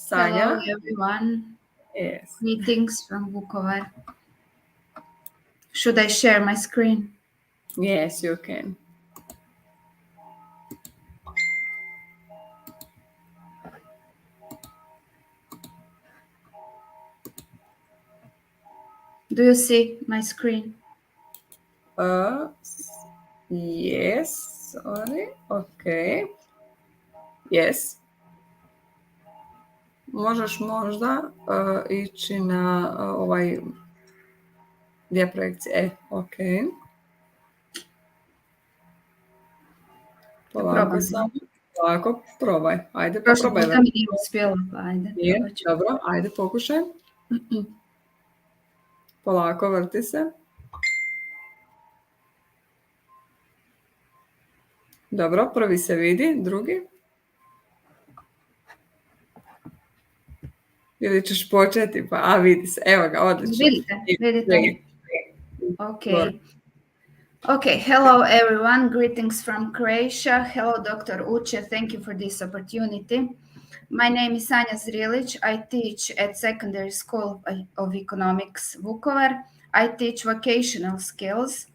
Hello, Sanja, everyone. yes. Greetings from Vukovar. Should I share my screen? Yes, you can. Do you see my screen? Yes, sorry. Okay. Yes. Možeš možda ići na ovaj gdje projekcije. Ok. Polako probam. samo. Polako, probaj. Ajde, Prošli poprobaj. puta mi nije uspjelo, pa ajde. Nije? probat ću. Dobro, ajde pokušaj. Polako, vrti se. Dobro, prvi se vidi, drugi. Ili ćeš početi, pa vidi se. Evo ga, odlično. Vidite. Okay. Okay, hello everyone. Greetings from Croatia. Hello, Dr. Uche. Thank you for this opportunity. My name is Sanja Zrilić. I teach at Secondary School of Economics, Vukovar. I teach vocational skills,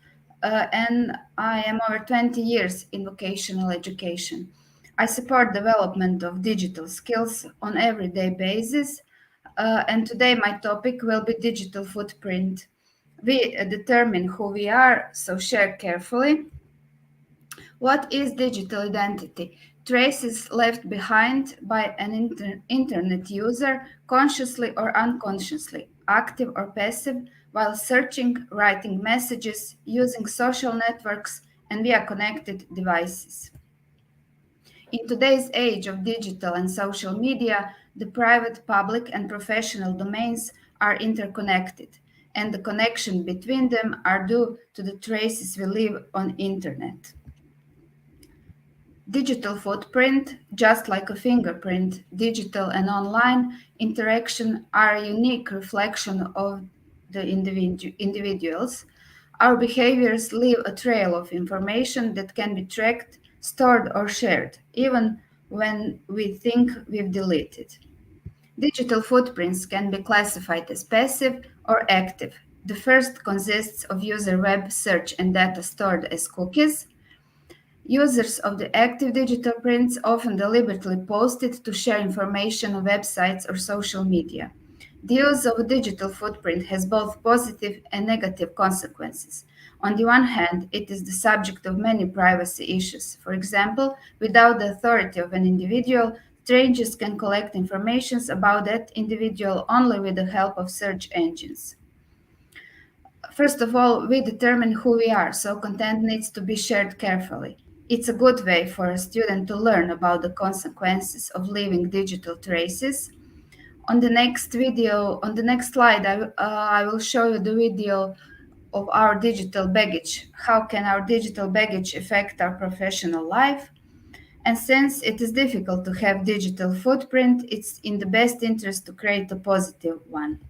and I am over 20 years in vocational education. I support development of digital skills on everyday basis, and today my topic will be digital footprint. We determine who we are, so share carefully. What is digital identity? Traces left behind by an internet user, consciously or unconsciously, active or passive, while searching, writing messages, using social networks, and via connected devices. In today's age of digital and social media, the private, public, and professional domains are interconnected, and the connection between them are due to the traces we leave on internet. Digital footprint, just like a fingerprint, digital and online interaction are a unique reflection of the individuals. Our behaviors leave a trail of information that can be tracked, stored, or shared, even when we think we've deleted. Digital footprints can be classified as passive or active. The first consists of user web search and data stored as cookies. Users of the active digital prints often deliberately post it to share information on websites or social media. The use of a digital footprint has both positive and negative consequences. On the one hand, it is the subject of many privacy issues. For example, without the authority of an individual, strangers can collect information about that individual only with the help of search engines. First of all, we determine who we are, so content needs to be shared carefully. It's a good way for a student to learn about the consequences of leaving digital traces. On the next slide, I will show you the video of our digital baggage. How can our digital baggage affect our professional life? And since it is difficult to have digital footprint, it's in the best interest to create a positive one.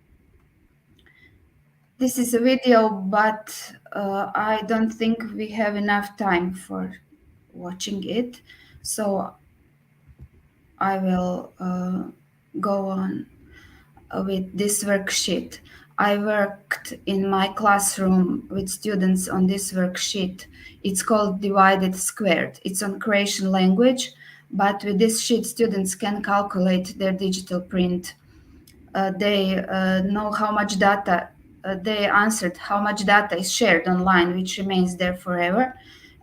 This is a video, but I don't think we have enough time for watching it. So I will go on with this worksheet. I worked in my classroom with students on this worksheet. It's called Divided Squared. It's on Croatian language, but with this sheet, students can calculate their digital print. They know how much data, they answered how much data is shared online, which remains there forever,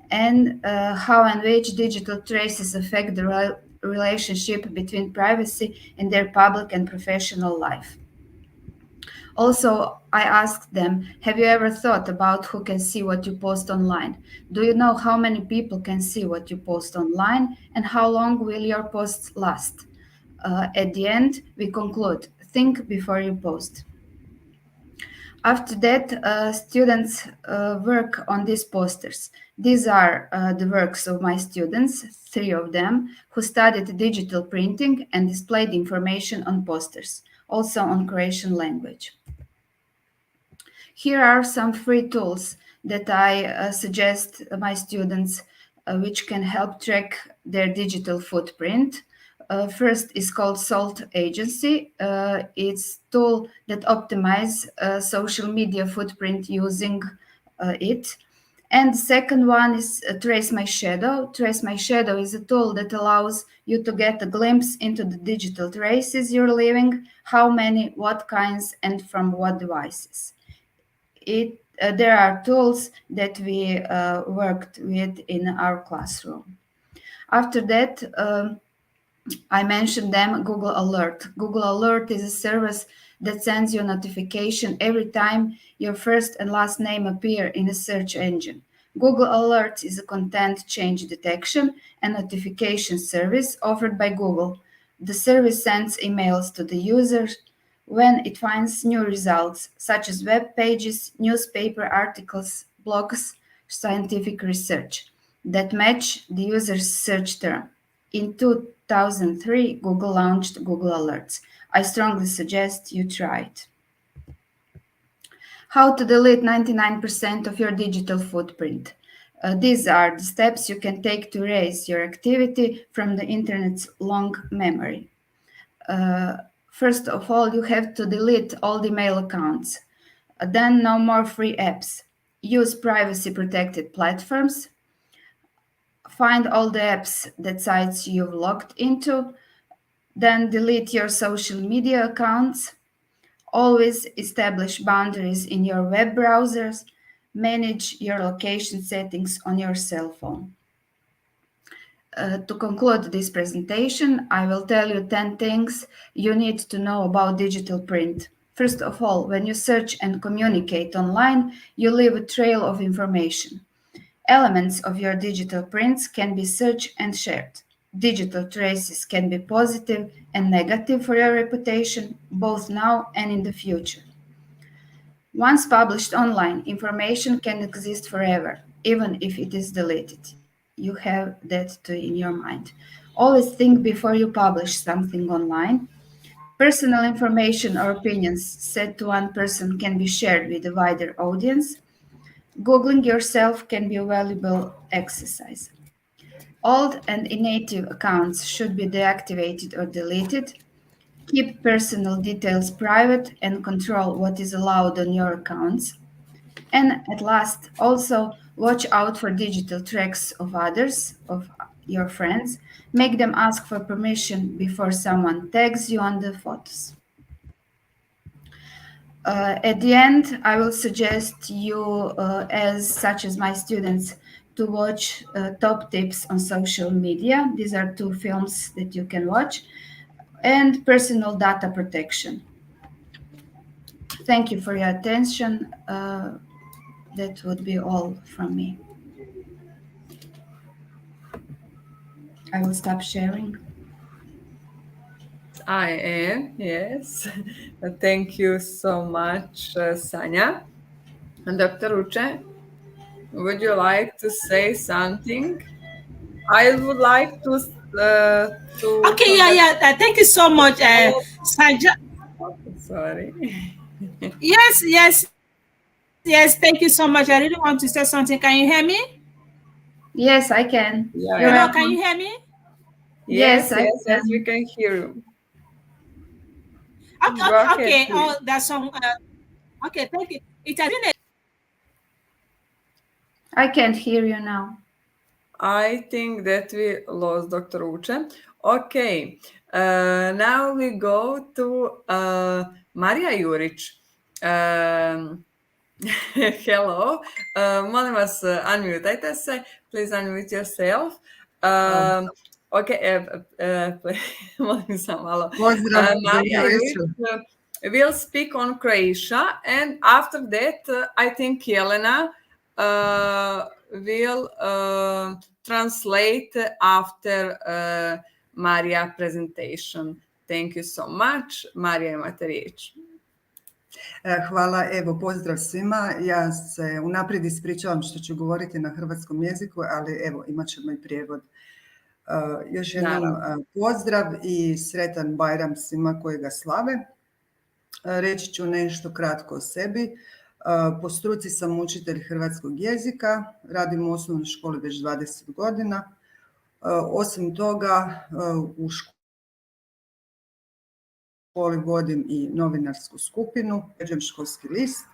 and how and which digital traces affect the relationship between privacy and their public and professional life. Also, I asked them, have you ever thought about who can see what you post online? Do you know how many people can see what you post online, and how long will your posts last? At the end, we conclude, think before you post. After that, students work on these posters. These are the works of my students, 3 of them, who studied digital printing and displayed information on posters, also on Croatian language. Here are some free tools that I suggest my students, which can help track their digital footprint. First is called Salt Agency. It's tool that optimize social media footprint using it. And the second one is Trace My Shadow. Trace My Shadow is a tool that allows you to get a glimpse into the digital traces you're leaving, how many, what kinds, and from what devices. There are tools that we worked with in our classroom. After that, I mentioned them Google Alert. Google Alert is a service that sends you a notification every time your first and last name appear in a search engine. Google Alert is a content change detection and notification service offered by Google. The service sends emails to the users when it finds new results, such as web pages, newspaper articles, blogs, scientific research, that match the user's search term. In 2003, Google launched Google Alerts. I strongly suggest you try it. How to delete 99% of your digital footprint. These are the steps you can take to erase your activity from the internet's long memory. First of all, you have to delete all the mail accounts. Then, no more free apps. Use privacy protected platforms. Find all the apps that sites you've logged into. Then, delete your social media accounts. Always establish boundaries in your web browsers. Manage your location settings on your cell phone. To conclude this presentation, I will tell you 10 things you need to know about digital print. First of all, when you search and communicate online, you leave a trail of information. Elements of your digital prints can be searched and shared. Digital traces can be positive and negative for your reputation, both now and in the future. Once published online, information can exist forever, even if it is deleted. You have that too in your mind. Always think before you publish something online. Personal information or opinions said to one person can be shared with a wider audience. Googling yourself can be a valuable exercise. Old and inactive accounts should be deactivated or deleted. Keep personal details private and control what is allowed on your accounts. And at last, also watch out for digital tracks of others, of your friends. Make them ask for permission before someone tags you on the photos. At the end, I will suggest you, such as my students, to watch top tips on social media. These are 2 films that you can watch, and personal data protection. Thank you for your attention. That would be all from me. I will stop sharing. I am, yes. Thank you so much, Sanja. And Dr. Uche, would you like to say something? I would like to Okay, yeah. Thank you so much, Sanja. Sorry. Yes. Thank you so much. I really want to say something. Can you hear me? Yes, I can. Yeah, You're yeah. Hello, welcome. can you hear me? Yes, Yes, we can hear you. Okay. Go ahead, Okay. please. Oh, that's some. Okay, thank you. It has been I can't hear you now. I think that we lost Dr. Uche. Okay, now we go to Marija Jurić. Hello, molim vas, unmutajte se. Please unmute yourself. Okay, molim samo malo. Pozdrav, Marija dobro Jurić jutro. will speak on Croatia, and after that, I think Jelena will translate after Marija presentation. Thank you so much. Marija, imate riječ. Hvala, evo pozdrav svima. Ja se unaprijed ispričavam što ću govoriti na hrvatskom jeziku, ali evo imat ćemo i prijevod. Još jednom pozdrav i sretan Bajram svima koji ga slave. Reći ću nešto kratko o sebi. Po struci sam učitelj hrvatskog jezika, radim u osnovnoj školi već 20 godina. Osim toga, u školi vodim i novinarsku skupinu, uređujem školski list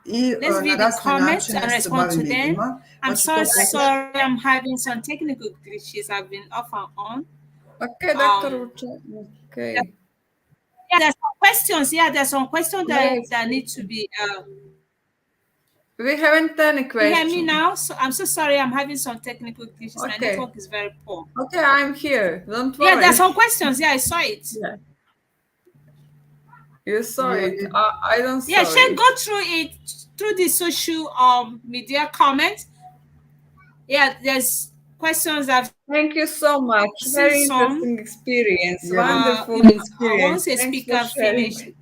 i Let's na read the razne comments and načine se respond bavim to them. medijima. I'm ću to sorry, I'm having some technical glitches. I've been off and on. Okay, Dr. Ucha. Okay. Yeah, there's some questions. Yeah, there's some questions Yes. that need to be. We haven't any You hear questions. me now? So I'm so sorry. I'm having some technical glitches. My Okay. network is very poor. Okay, I'm here. Don't worry. Yeah, there's some questions. Yeah, I saw it. Yeah. You saw Yeah, it. yeah. I don't Yeah, saw Shay, it. go through it through the social media comments. Yeah, there's questions I've Thank you so much. seen Very some. interesting experience. Yeah. Wonderful experience. Once a Thanks speaker for sharing. finished.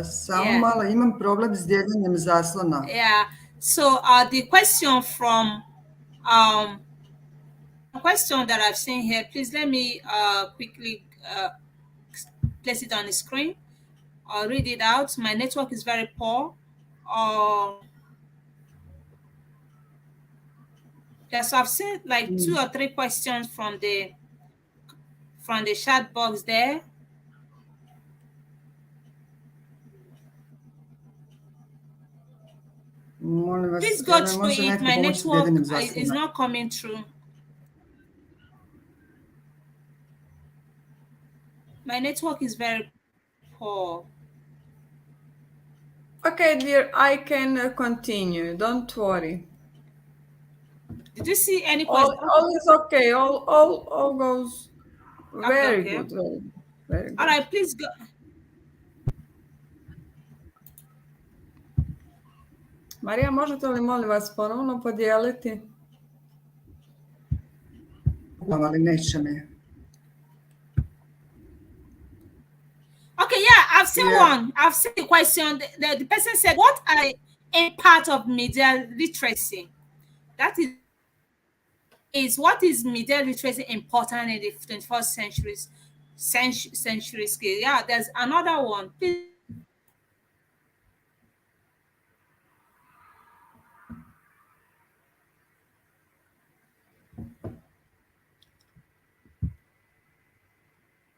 Samo Yeah. malo, imam problem s dijeljenjem zaslona. Yeah. So the question from a question that I've seen here, please let me quickly place it on the screen. I'll read it out. My network is very poor. Yes, I've seen like 2 or 3 questions from the chat box there. Molim vas, Please go jel mi through može it. netko My pomoći s network dijeljenjem is zaslona? not coming through. My network is very poor. Okay, dear, I can continue. Don't worry. Did you see any All, questions? all is okay. All goes very Okay. good. Very good. All right, please go. Marija, možete li molim vas ponovno podijeliti? Ali neće mi. Okay, yeah, I've seen Yeah. one. I've seen the question. The person said, "What are a part of media literacy?" That is what is media literacy important in the 21st century scale? Yeah, there's another one. Please.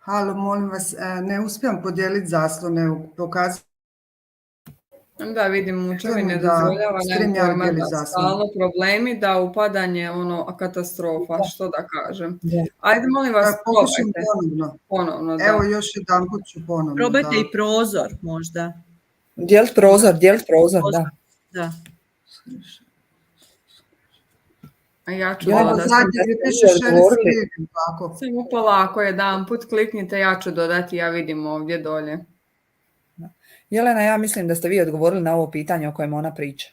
Halo, molim vas, ne uspijem podijeliti zaslone, pokazati. Da, vidim, učevi ne Da, dozvoljava stream nam pojma dijeli da zaslon. stalno problemi, da upadanje, katastrofa, što da kažem. Da. Ajde, molim vas, Pokušam probajte. Ponovno, da. Evo, još jedanput ću ponovno. Probajte da. i prozor možda. Dijelit prozor, da. Da. A ja ću Evo, dodati. zadnje gdje piše share odgovorili. screen, tako. Samo polako, jedan put kliknite, ja ću dodati, ja vidim ovdje dolje. Jelena, ja mislim da ste vi odgovorili na ovo pitanje o kojem ona priča.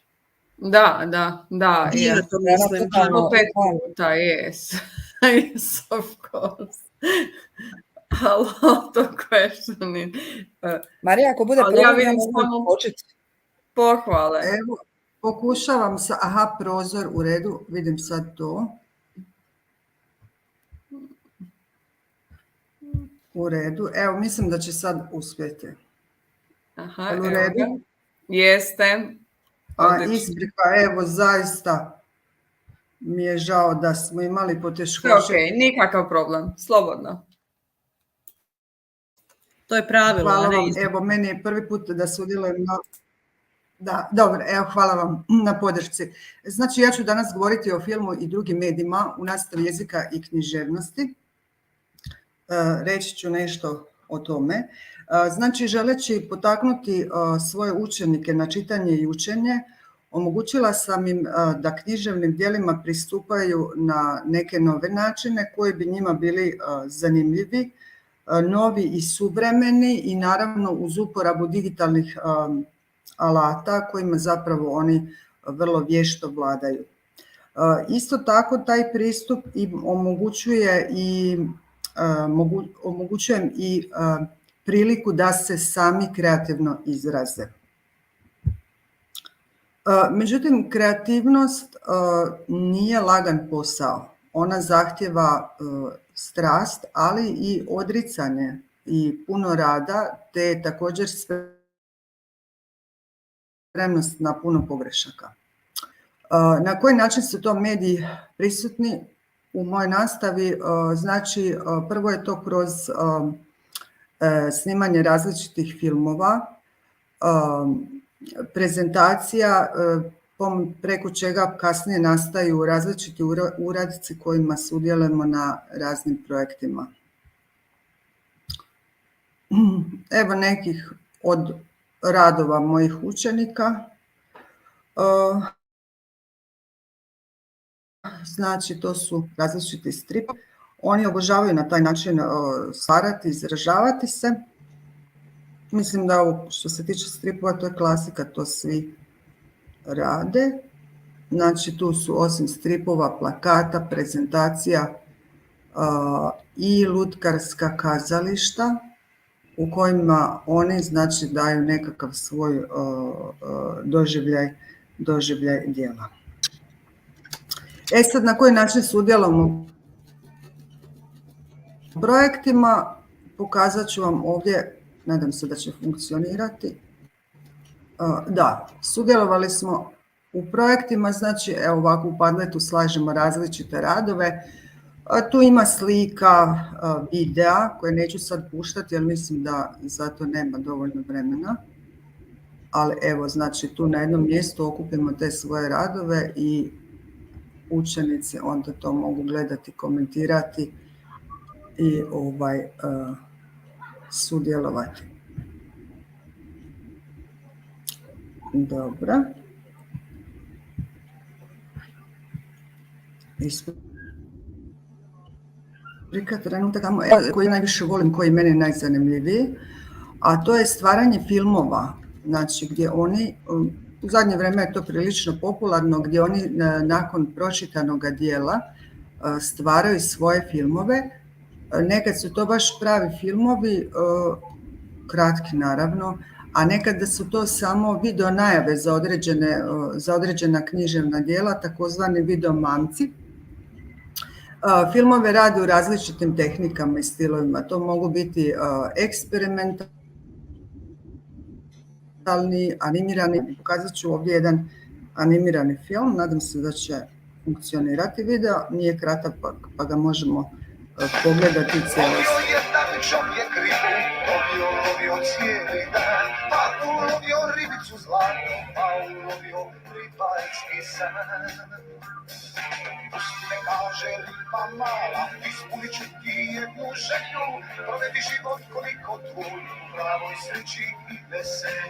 Da, I ja je. to mislim. To 5 puta, yes. Yes, of course. A lot of questioning. Marija, ako bude Ali problem, ja ja vidim mogu samo početi. pohvale. Evo, pokušavam sa, aha, prozor, u redu, vidim sad to. U redu, evo, mislim da će sad uspjeti. Aha, Jel u evo redu? ga. Jeste. A Odlično. isprika, evo, zaista mi je žao da smo imali Sve poteškoće. okej, nikakav problem, slobodno. To je pravilo, Hvala a ne vam, iznimka. evo, meni je prvi put da sudjelujem na... Da, dobro, evo, hvala vam na podršci. Znači, ja ću danas govoriti o filmu i drugim medijima u nastavi jezika i književnosti. Reći ću nešto o tome. Znači, želeći potaknuti svoje učenike na čitanje i učenje, omogućila sam im da književnim djelima pristupaju na neke nove načine koji bi njima bili zanimljivi, novi i suvremeni i naravno uz uporabu digitalnih alata kojima zapravo oni vrlo vješto vladaju. Isto tako taj pristup im omogućujem i priliku da se sami kreativno izraze. Međutim, kreativnost nije lagan posao. Ona zahtjeva strast, ali i odricanje i puno rada, te također spremnost na puno pogrešaka. Na koji način su to mediji prisutni u mojoj nastavi? Znači, prvo je to kroz snimanje različitih filmova, prezentacija, preko čega kasnije nastaju različiti uradci kojima sudjelujemo na raznim projektima. Evo nekih od radova mojih učenika. Znači, to su različiti stripovi. Oni obožavaju na taj način stvarati, izražavati se. Mislim da ovo što se tiče stripova, to je klasika, to svi rade. Znači, tu su osim stripova, plakata, prezentacija i lutkarska kazališta u kojima oni, znači, daju nekakav svoj doživljaj djela. Sad, na koji način sudjelujemo u projektima, pokazat ću vam ovdje, nadam se da će funkcionirati. Da, sudjelovali smo u projektima, znači, evo ovako u Padletu slažemo različite radove. Tu ima slika, videa koje neću sad puštati jer mislim da za to nema dovoljno vremena. Ali evo, znači, tu na jednom mjestu okupimo te svoje radove i učenici onda to mogu gledati, komentirati i sudjelovati. Dobro. Trenutak koji najviše volim, koji meni je najzanimljiviji, a to je stvaranje filmova, znači gdje oni, u zadnje vrijeme je to prilično popularno, gdje oni nakon pročitanoga dijela stvaraju svoje filmove. Nekad su to baš pravi filmovi, kratki naravno, a nekada su to samo video najave za određena književna djela, takozvani video mamci. Filmove rade u različitim tehnikama i stilovima. To mogu biti eksperimentalni, animirani. Pokazat ću ovdje jedan animirani film. Nadam se da će funkcionirati video. Nije kratak pa ga možemo pogledati cijelost. Čovjek ribu lovio cijeli dan, pa ulovio ribicu zlatnu, pa ulovio ribajski san. Pusti me, kaže riba mala, ispunit ću ti jednu želju, provedi život koliko tvoj, u pravoj sreći i veselju.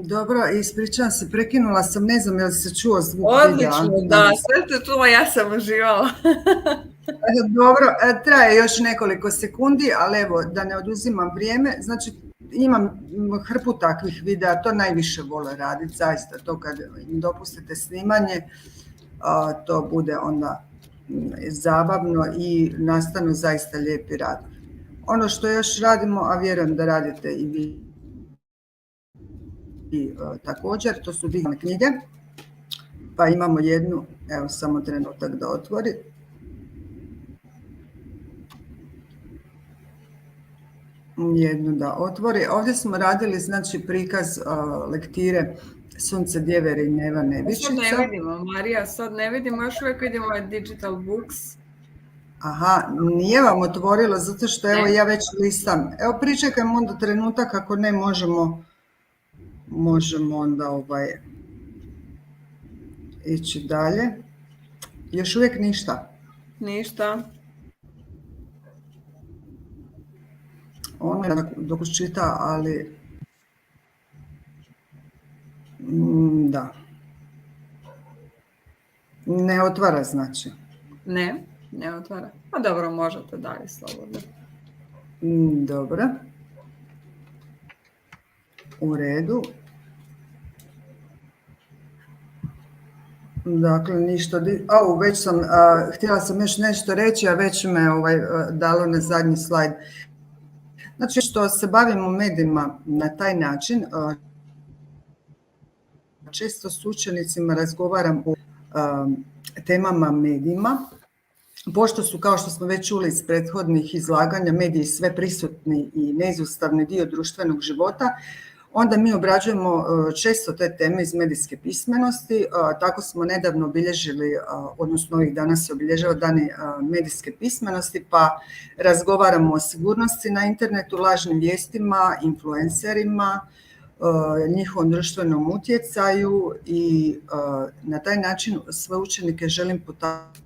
Dobro, ispričavam se, prekinula sam, ne znam je li se čuo zvuk. Odlično, da, sve te čuo, ja sam uživala. Dobro, traje još nekoliko sekundi, ali evo, da ne oduzimam vrijeme, znači imam hrpu takvih videa, to najviše vole raditi, zaista, to kad im dopustite snimanje, to bude onda zabavno i nastanu zaista lijepi radovi. Ono što još radimo, a vjerujem da radite i vi, također, to su digitalne knjige, pa imamo jednu, evo samo trenutak da otvori. Jednu da otvori. Ovdje smo radili, znači, prikaz lektire Sunce djevere i Neva Nevičica. Sad ne vidimo, Marija, sad ne vidimo, još uvijek vidimo ovaj digital books. Aha, nije vam otvorilo, zato što evo ja već listam. Evo pričekajmo onda trenutak, ako ne možemo onda ići dalje. Još uvijek ništa. Ništa. On je dok čita, ali da. Ne otvara, znači. Ne otvara. Pa dobro, možete dalje slobodno. Dobro. U redu. Dakle, ništa. Već sam, htjela sam još nešto reći, a već me dalo na zadnji slajd. Znači, što se bavimo medijima na taj način, često s učenicima razgovaram o temama medijima. Pošto su, kao što smo već čuli iz prethodnih izlaganja, mediji sve prisutni i neizostavni dio društvenog života, onda mi obrađujemo često te teme iz medijske pismenosti. Tako smo nedavno obilježili, odnosno ovih dana se obilježava dani medijske pismenosti, pa razgovaramo o sigurnosti na internetu, lažnim vijestima, influencerima, njihovom društvenom utjecaju i na taj način sve učenike želim potaknuti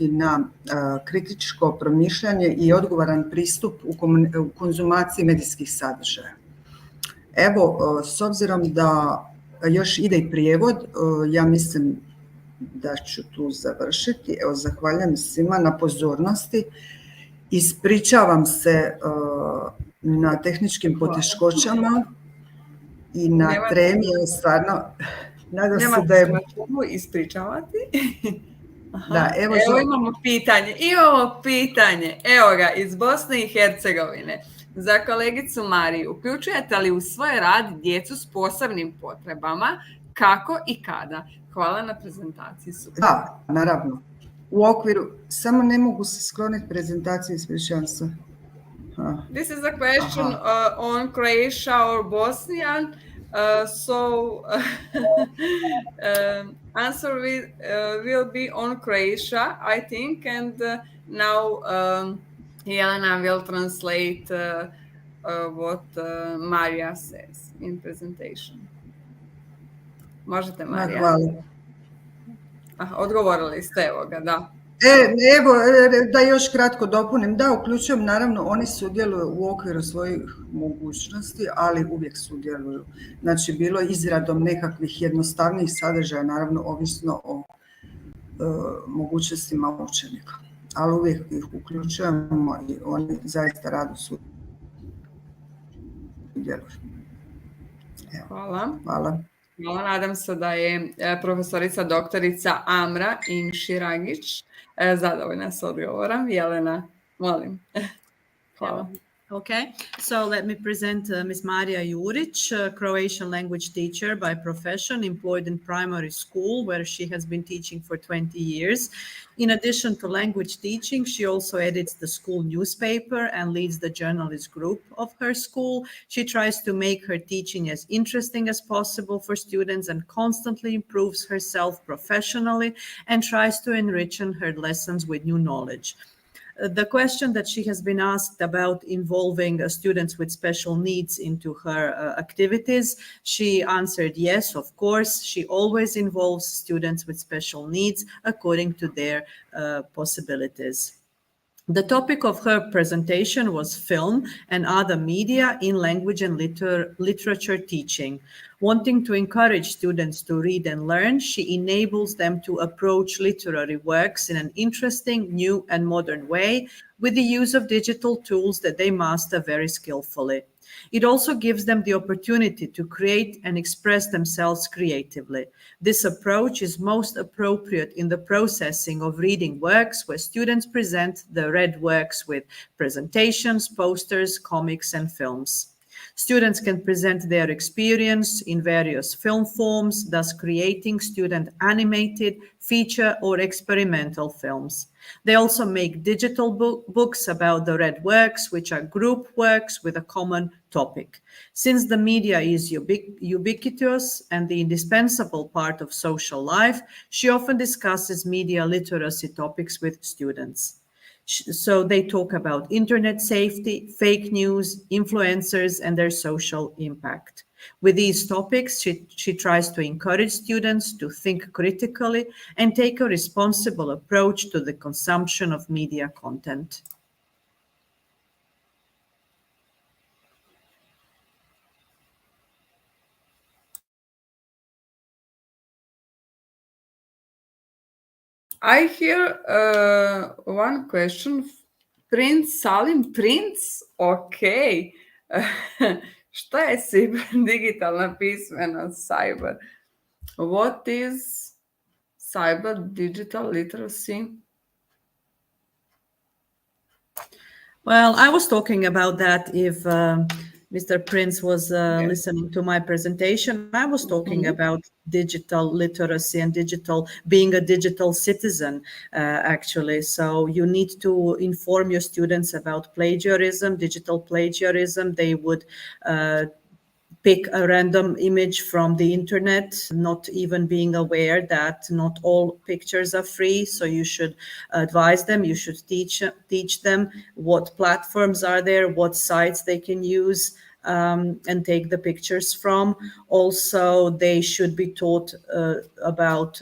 na kritičko promišljanje i odgovoran pristup u konzumaciji medijskih sadržaja. Evo, s obzirom da još ide i prijevod, ja mislim da ću tu završiti. Evo, zahvaljujem svima na pozornosti. Ispričavam se na tehničkim poteškoćama i na tremi, stvarno, nadam se da je... ispričavati. Da, evo imamo pitanje, evo ga, iz Bosne i Hercegovine. Za kolegicu Mariju, uključujete li u svoj rad djecu s posebnim potrebama, kako i kada? Hvala na prezentaciji. Super. Da, naravno. U okviru, samo ne mogu se skloniti prezentaciju, ispričavam se. This is a question on Croatia or Bosnian. Answer will be on Croatia, I think, and now Jelena will translate what Marija says in presentation. Možete, Marija? Hvala. Odgovorili ste, evo ga, da. Evo, da još kratko dopunim. Da, uključujem, naravno, oni sudjeluju u okviru svojih mogućnosti, ali uvijek sudjeluju. Znači, bilo izradom nekakvih jednostavnijih sadržaja, naravno, ovisno o mogućnostima učenika. Ali uvijek ih uključujemo i oni zaista rado sudjeluju. Hvala. Hvala. Nadam se da je profesorica doktorica Amra Inširagić zadovoljna s odgovorom. Jelena, molim. Hvala. Okay, so let me present Ms. Marija Juric, a Croatian language teacher by profession, employed in primary school, where she has been teaching for 20 years. In addition to language teaching, she also edits the school newspaper and leads the journalist group of her school. She tries to make her teaching as interesting as possible for students and constantly improves herself professionally and tries to enrich her lessons with new knowledge. The question that she has been asked about involving students with special needs into her activities, she answered yes, of course. She always involves students with special needs according to their possibilities. The topic of her presentation was film and other media in language and literature teaching. Wanting to encourage students to read and learn, she enables them to approach literary works in an interesting, new and modern way with the use of digital tools that they master very skillfully. It also gives them the opportunity to create and express themselves creatively. This approach is most appropriate in the processing of reading works, where students present the read works with presentations, posters, comics, and films. Students can present their experience in various film forms, thus creating student animated, feature, or experimental films. They also make digital books about the read works, which are group works with a common topic. Since the media is ubiquitous and the indispensable part of social life, she often discusses media literacy topics with students. So they talk about internet safety, fake news, influencers, and their social impact. With these topics, she tries to encourage students to think critically and take a responsible approach to the consumption of media content. I hear one question. Prince Salim, Prince? Okay. Šta je digitalna pismenost, cyber? What is cyber digital literacy? Well, I was talking about that if Mr. Prince was listening to my presentation, I was talking about digital literacy and being a digital citizen, actually. So you need to inform your students about plagiarism, digital plagiarism. They would pick a random image from the internet, not even being aware that not all pictures are free. So you should advise them, you should teach them what platforms are there, what sites they can use and take the pictures from. Also, they should be taught about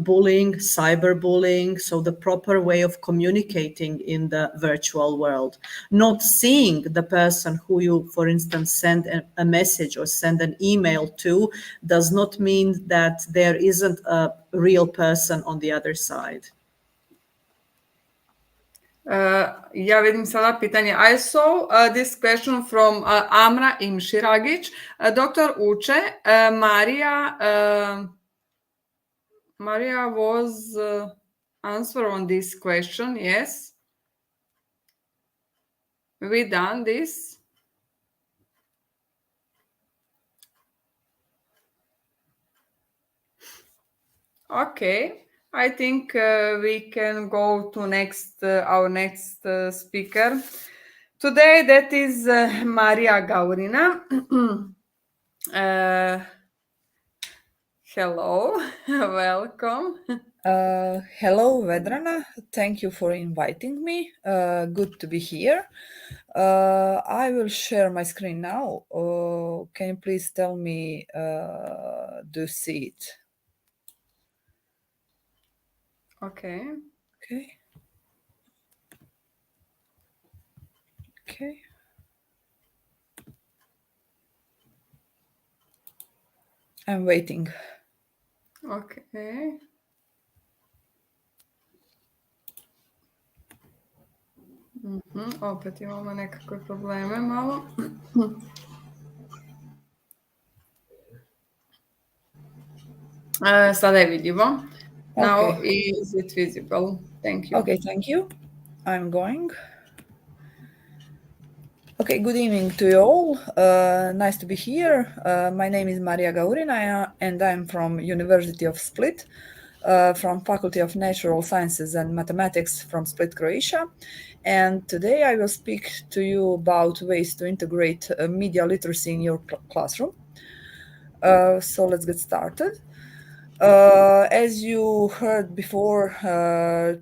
bullying, cyberbullying, so the proper way of communicating in the virtual world. Not seeing the person who you, for instance, send a message or send an email to does not mean that there isn't a real person on the other side. Ja vidim sada pitanje. I saw this question from Amra Imširagić. Dr. Uče, Maria was answer on this question, yes. We done this. Okay, I think we can go to our next speaker. Today that is Maria Gaurina. Hello, welcome. Hello, Vedrana. Thank you for inviting me. Good to be here. I will share my screen now. Can you please tell me, do you see it? Okay. Okay. Okay. I'm waiting. Okay. Opet imamo nekakve probleme malo. Sada je vidljivo. Now is it visible? Thank you. Okay, thank you. I'm going. Okay, good evening to you all. Nice to be here. My name is Maria Gaurina and I'm from University of Split, from Faculty of Natural Sciences and Mathematics from Split, Croatia. And today I will speak to you about ways to integrate media literacy in your classroom. So let's get started. As you heard before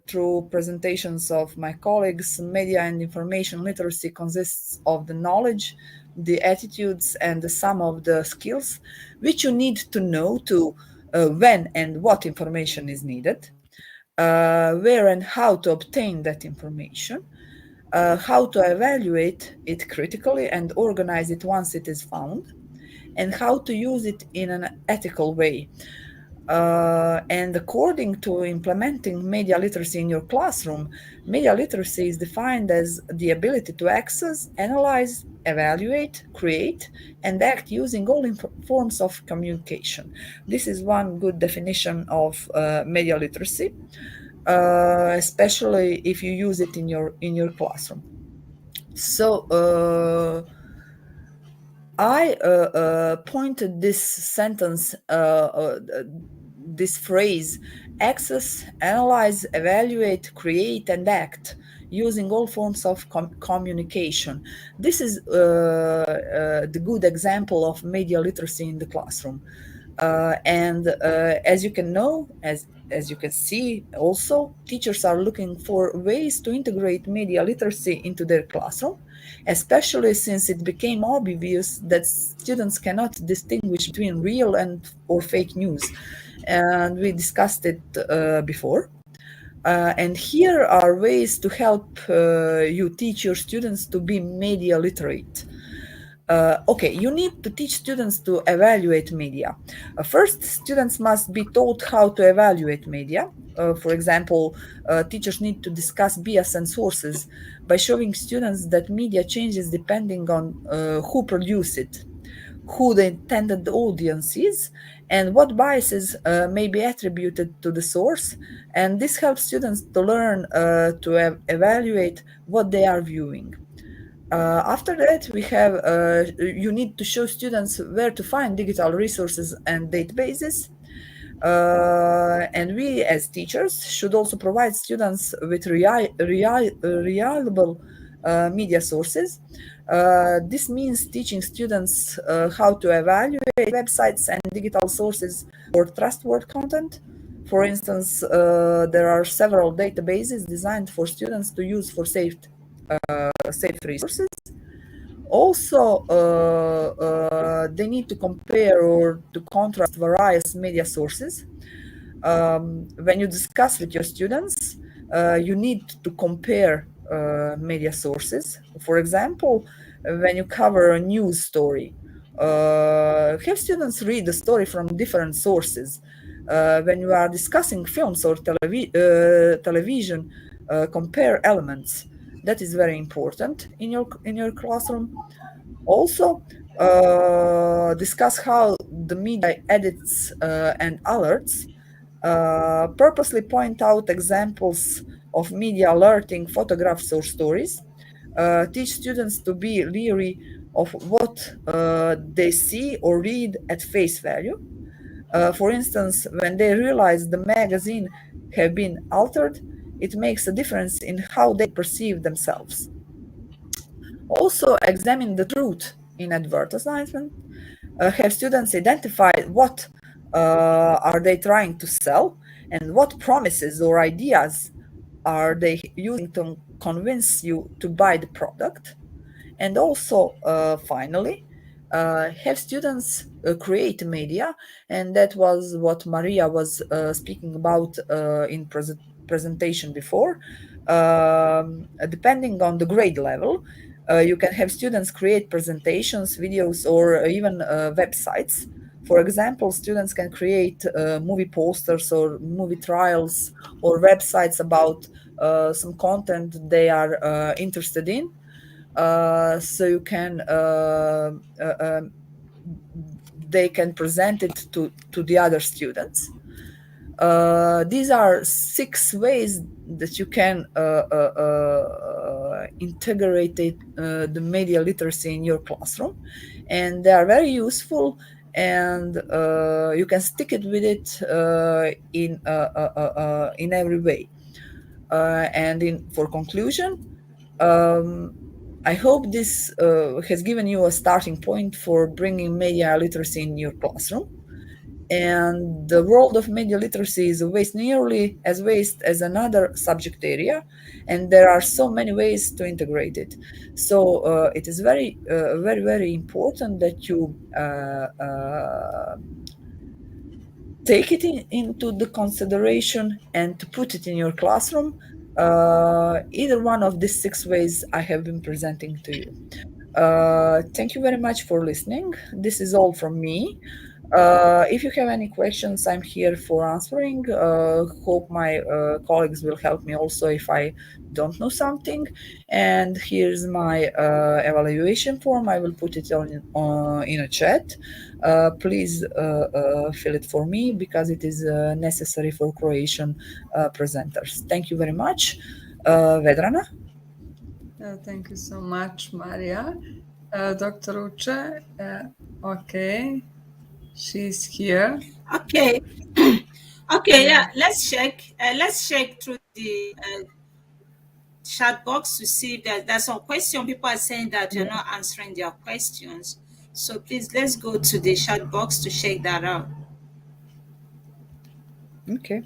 through presentations of my colleagues, media and information literacy consists of the knowledge, the attitudes, and the sum of the skills which you need to know to when and what information is needed, where and how to obtain that information, how to evaluate it critically and organize it once it is found, and how to use it in an ethical way. And according to implementing media literacy in your classroom, media literacy is defined as the ability to access, analyze, evaluate, create, and act using all forms of communication. This is one good definition of media literacy, especially if you use it in your classroom. So I pointed this sentence, this phrase, access, analyze, evaluate, create, and act, using all forms of communication. This is the good example of media literacy in the classroom. And as you can know, as you can see also, teachers are looking for ways to integrate media literacy into their classroom, especially since it became obvious that students cannot distinguish between real or fake news. And we discussed it before. And here are ways to help you teach your students to be media literate. Okay, you need to teach students to evaluate media. First, students must be taught how to evaluate media. For example, teachers need to discuss bias and sources by showing students that media changes depending on who produced it, who the intended audience is, and what biases may be attributed to the source. And this helps students to learn to evaluate what they are viewing. After that, we have you need to show students where to find digital resources and databases. And we, as teachers, should also provide students with reliable media sources. This means teaching students how to evaluate websites and digital sources for trustworthy content. For instance, there are several databases designed for students to use for safe resources. Also, they need to compare or to contrast various media sources. When you discuss with your students, you need to compare media sources. For example, when you cover a news story, have students read the story from different sources. When you are discussing films or television, compare elements. That is very important in your classroom. Also, discuss how the media edits and alerts. Purposely point out examples of media alerting photographs or stories. Teach students to be leery of what they see or read at face value. For instance, when they realize the magazine have been altered, it makes a difference in how they perceive themselves. Also, examine the truth in advertisement. Have students identify what are they trying to sell and what promises or ideas are they using to convince you to buy the product. And also, finally, have students create media, and that was what Maria was speaking about in presentation before. Depending on the grade level, you can have students create presentations, videos, or even websites. For example, students can create movie posters or movie trials or websites about some content they are interested in. So you can they can present it to the other students. These are 6 ways that you can integrate the media literacy in your classroom, and they are very useful, and you can stick it with it in every way. And for conclusion, I hope this has given you a starting point for bringing media literacy in your classroom. And the world of media literacy is nearly as vast as another subject area, and there are so many ways to integrate it. So it is very, very important that you take it into the consideration and to put it in your classroom. Either one of these 6 ways I have been presenting to you. Thank you very much for listening. This is all from me. If you have any questions, I'm here for answering. Hope my colleagues will help me also if I don't know something. And here's my evaluation form. I will put it in a chat. Please fill it for me because it is necessary for Croatian presenters. Thank you very much. Vedrana? Thank you so much, Maria. Dr. Uche, okay, she's here. Okay. Okay, yeah, let's check through the chat box to see if there's some question. People are saying that you're not answering their questions. So please, let's go to the chat box to check that out. Okay.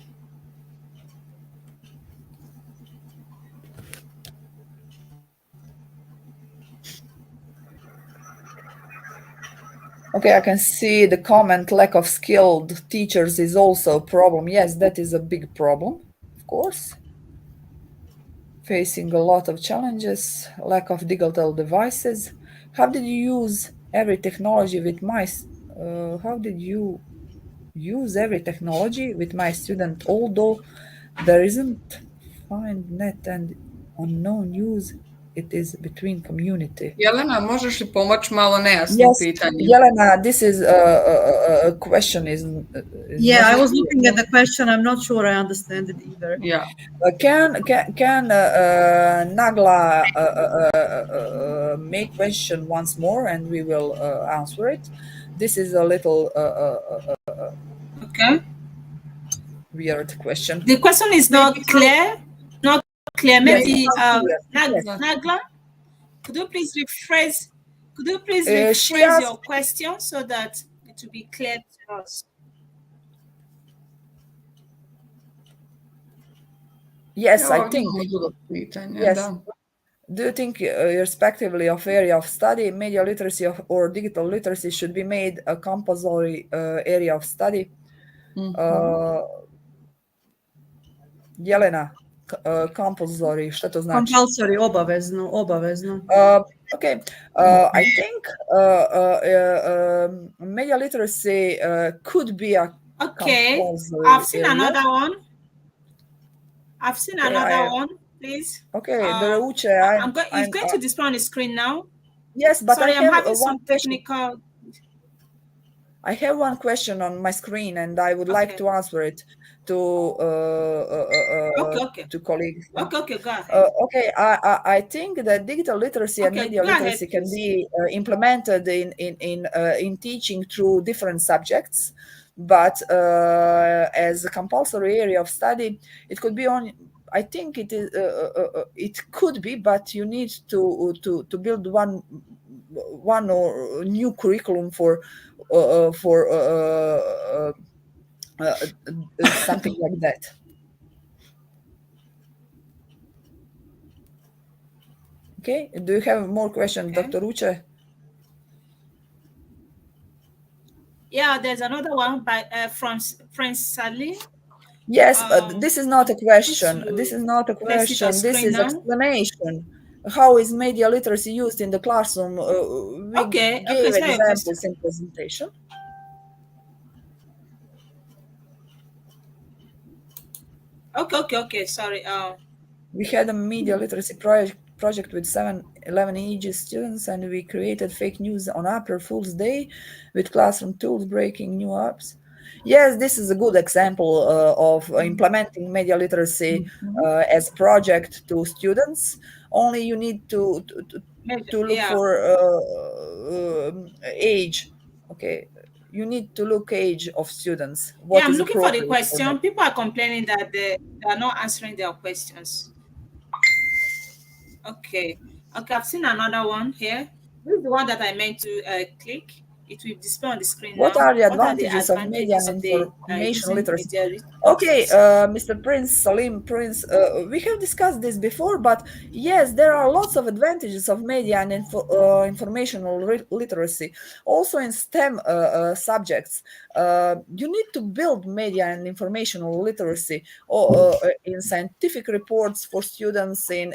Okay, I can see the comment, lack of skilled teachers is also a problem. Yes, that is a big problem, of course. Facing a lot of challenges, lack of digital devices. How did you use every technology with how did you use every technology with my student, although there isn't find net and unknown use? it is between community. Jelena, možeš li pomoći malo nejasno Yes, pitanje? Jelena, this is a question is Yeah, not I was clear. looking at the question. I'm not sure I understand it either. Yeah. Can Nagla make question once more and we will answer it? This is a little Okay. weird question. The question is not clear. Not clear. Maybe Yes. Nagla, could you please rephrase? Could you please She rephrase asked- your question so that it will be clear to us? Yes, Evo, I think. imamo drugo pitanje, Yes. da. Do you think, irrespectively of area of study, media literacy or digital literacy should be made a compulsory area of study? Jelena, compulsory, šta to znači? Compulsory, obavezno. Okay, I think media literacy could be a Okay, compulsory I've seen area. another one. I've seen Okay, another one, please. Okay, It's going to display on the screen now. Yes, but Sorry, I I'm have having one some question. technical. I have one question on my screen, and I would like to answer it to colleagues. Okay, go ahead. Okay, I think that digital literacy and media go ahead, literacy can please. be implemented in teaching through different subjects, but as a compulsory area of study, it could be on. I think it is. It could be, but you need to build one or new curriculum for something like that. Okay. Do you have more questions, Dr. Uche? Yeah, there's another one by from Prince Sally. Yes, but this is not a question. This is not a place it on question. This screen is now. explanation. How is media literacy used in the classroom? We gave so your examples in presentation. Okay. Sorry. We had a media literacy project with 11 ages students, and we created fake news on April Fool's Day with classroom tools, breaking new apps. Yes, this is a good example of implementing media literacy as project to students. Only you need to look for age. Okay, you need to look age of students. What I'm is looking for the appropriate question. them. People are complaining that they are not answering their questions. Okay, I've seen another one here. This is the one that I meant to click. It will display on the screen What now. are the advantages of media and information literacy? Okay, Mr. Prince, Salim Prince, we have discussed this before, but yes, there are lots of advantages of media and informational literacy. Also in STEM subjects, you need to build media and informational literacy in scientific reports for students, in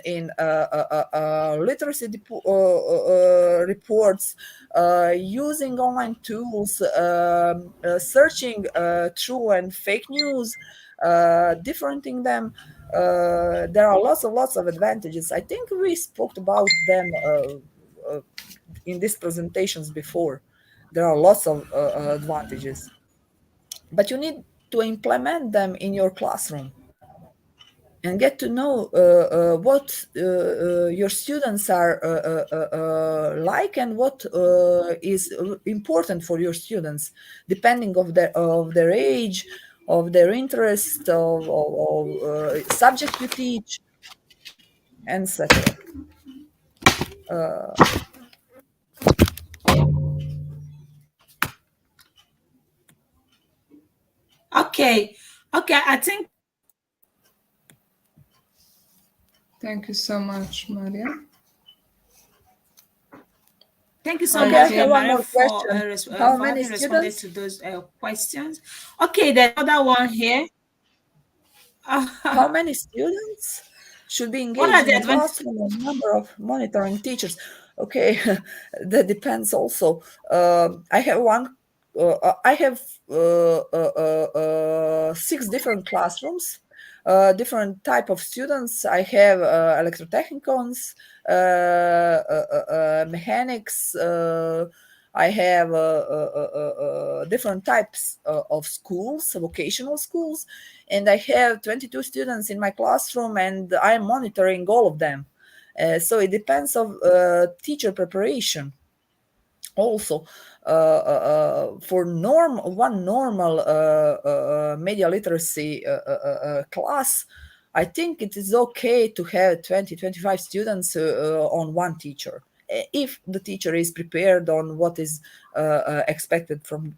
literacy reports, using online tools, searching true and fake news, differenting them. There are lots of advantages. I think we spoke about them in these presentations before. There are lots of advantages, but you need to implement them in your classroom and get to know what your students are like, and what is important for your students, depending of their age, of their interest, of subject you teach, etc. Okay, I think. Thank you so much, Maria. Thank you so much, Maria, for having responded to those questions. Okay, there's another one here. How many students should be engaged in the classroom, and number of monitoring teachers? Okay, that depends also. I have one. I have 6 different classrooms. different type of students. I have electrotechnicons, mechanics. I have different types of schools, vocational schools, and I have 22 students in my classroom, and I'm monitoring all of them. So it depends of teacher preparation. Also, for one normal media literacy class, I think it is okay to have 20-25 students on one teacher, if the teacher is prepared on what is expected from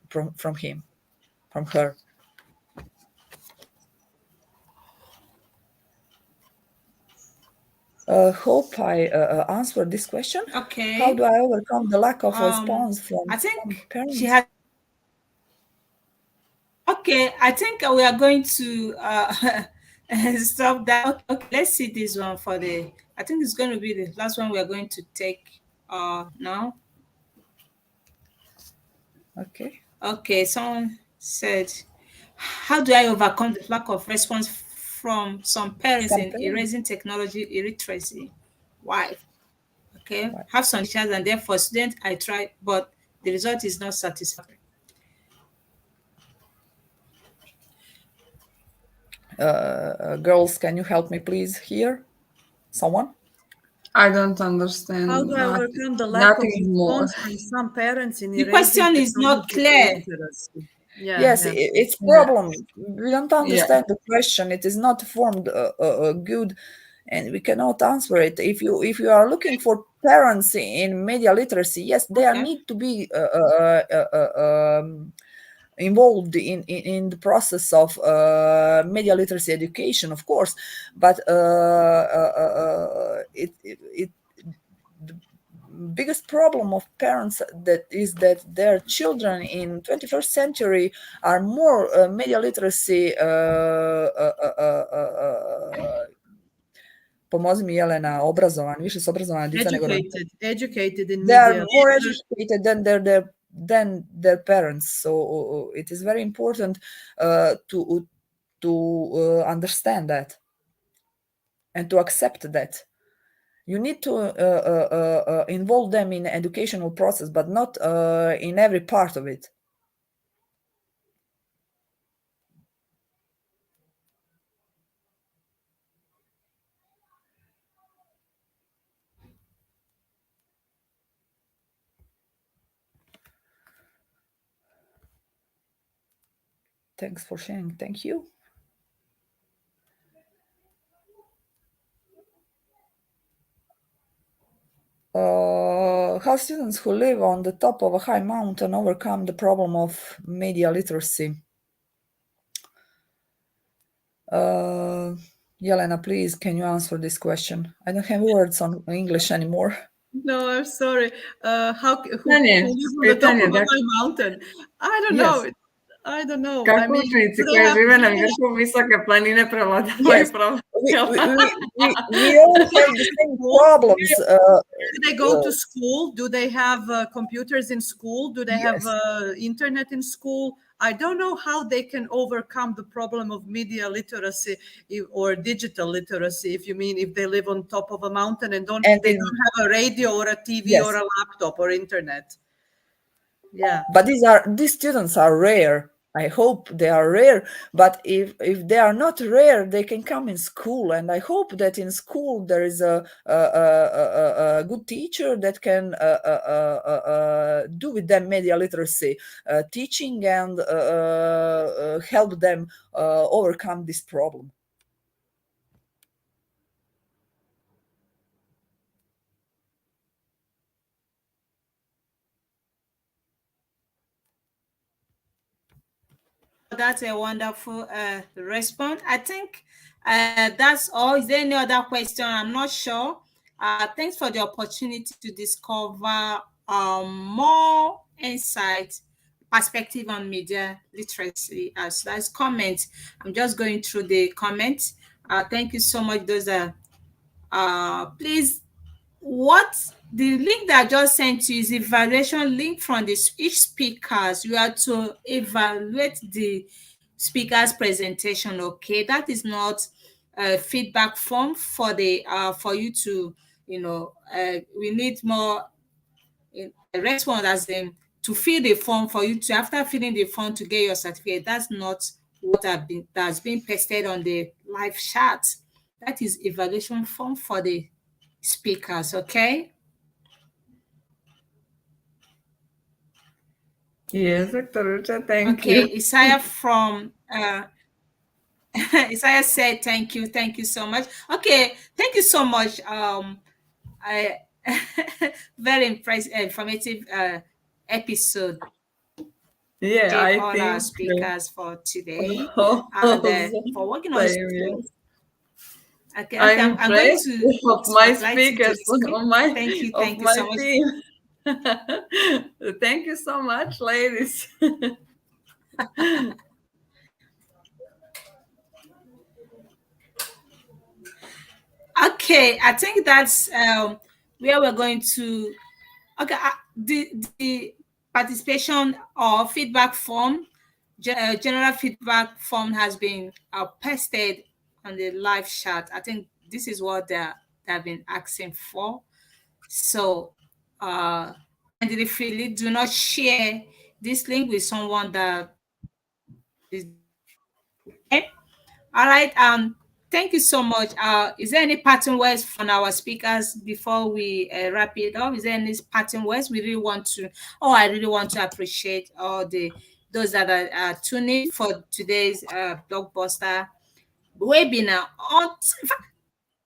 him, from her. Hope I answered this question. Okay. How do I overcome the lack of response from I some think parents? she had. Okay, I think we are going to stop that. Okay, let's see this one for the. I think it's going to be the last one we are going to take now. Okay. Okay, someone said, how do I overcome the lack of response from some parents in erasing technology illiteracy? Why? Okay, have some teachers and therefore students I try, but the result is not satisfactory. Girls, can you help me please here? Someone? I don't understand. How do I overcome the lack of Nothing more. response from some parents in The erasing question is not technology clear. literacy? Yeah, Yes, yeah. it's problem. We don't understand the question. It is not formed good, and we cannot answer it. If you are looking for parents in media literacy, yes, they are need to be involved in the process of media literacy education, of course, but it the biggest problem of parents that is that their children in 21st century are more media literacy pomozi mi Jelena, obrazovan, više su obrazovana djeca nego educated in they are media. more educated than their parents. So it is very important to understand that and to accept that. You need to involve them in educational process, but not in every part of it. Thanks for sharing. Thank you. How students who live on the top of a high mountain overcome the problem of media literacy. Jelena, please, can you answer this question? I don't have words on English anymore. No, I'm sorry. Who live on the top of a high mountain? I don't know. I don't know. Kako učenici koji žive na vrhu visoke planine prevladavaju problem? We all have the same problems. Do they go to school? Do they have computers in school? Do they have internet in school? I don't know how they can overcome the problem of media literacy or digital literacy. If you mean if they live on top of a mountain and don't have a radio or a TV or a laptop or internet. Yeah. But these students are rare. I hope they are rare. But if they are not rare, they can come in school. And I hope that in school there is a good teacher that can do with them media literacy teaching and help them overcome this problem. That's a wonderful response. I think that's all. Is there any other question? I'm not sure. Thanks for the opportunity to discover more insight, perspective on media literacy. As that's comments, I'm just going through the comments. Thank you so much. Those are please. What the link that I just sent you is evaluation link from each speakers. You are to evaluate the speaker's presentation. Okay, that is not a feedback form for the for you to, we need more response, as in to fill the form for you to, after filling the form, to get your certificate. That's not what that's been pasted on the live chat. That is evaluation form for the speakers. Okay. Yes, Dr. Rucha, thank Okay, you. Isaiah from Isaiah said thank you so much. Okay, thank you so much. I very impressive, informative episode. Yeah, Appreciate I all our think speakers for today and also for working on same, school. yes. Okay, I'm I'm going impressed to of my spotlight into speakers the screen. of Thank you my so much. team. Thank you so much, ladies. Okay, I think that's where we're going to. Okay, the participation or feedback form, general feedback form has been pasted on the live chat. I think this is what they've been asking for. So, kindly freely do not share this link with someone that is. Okay? All right. Thank you so much. Is there any parting words from our speakers before we wrap it up? Is there any parting words we really want to? Oh, I really want to appreciate all the those that are tuning for today's blockbuster webinar on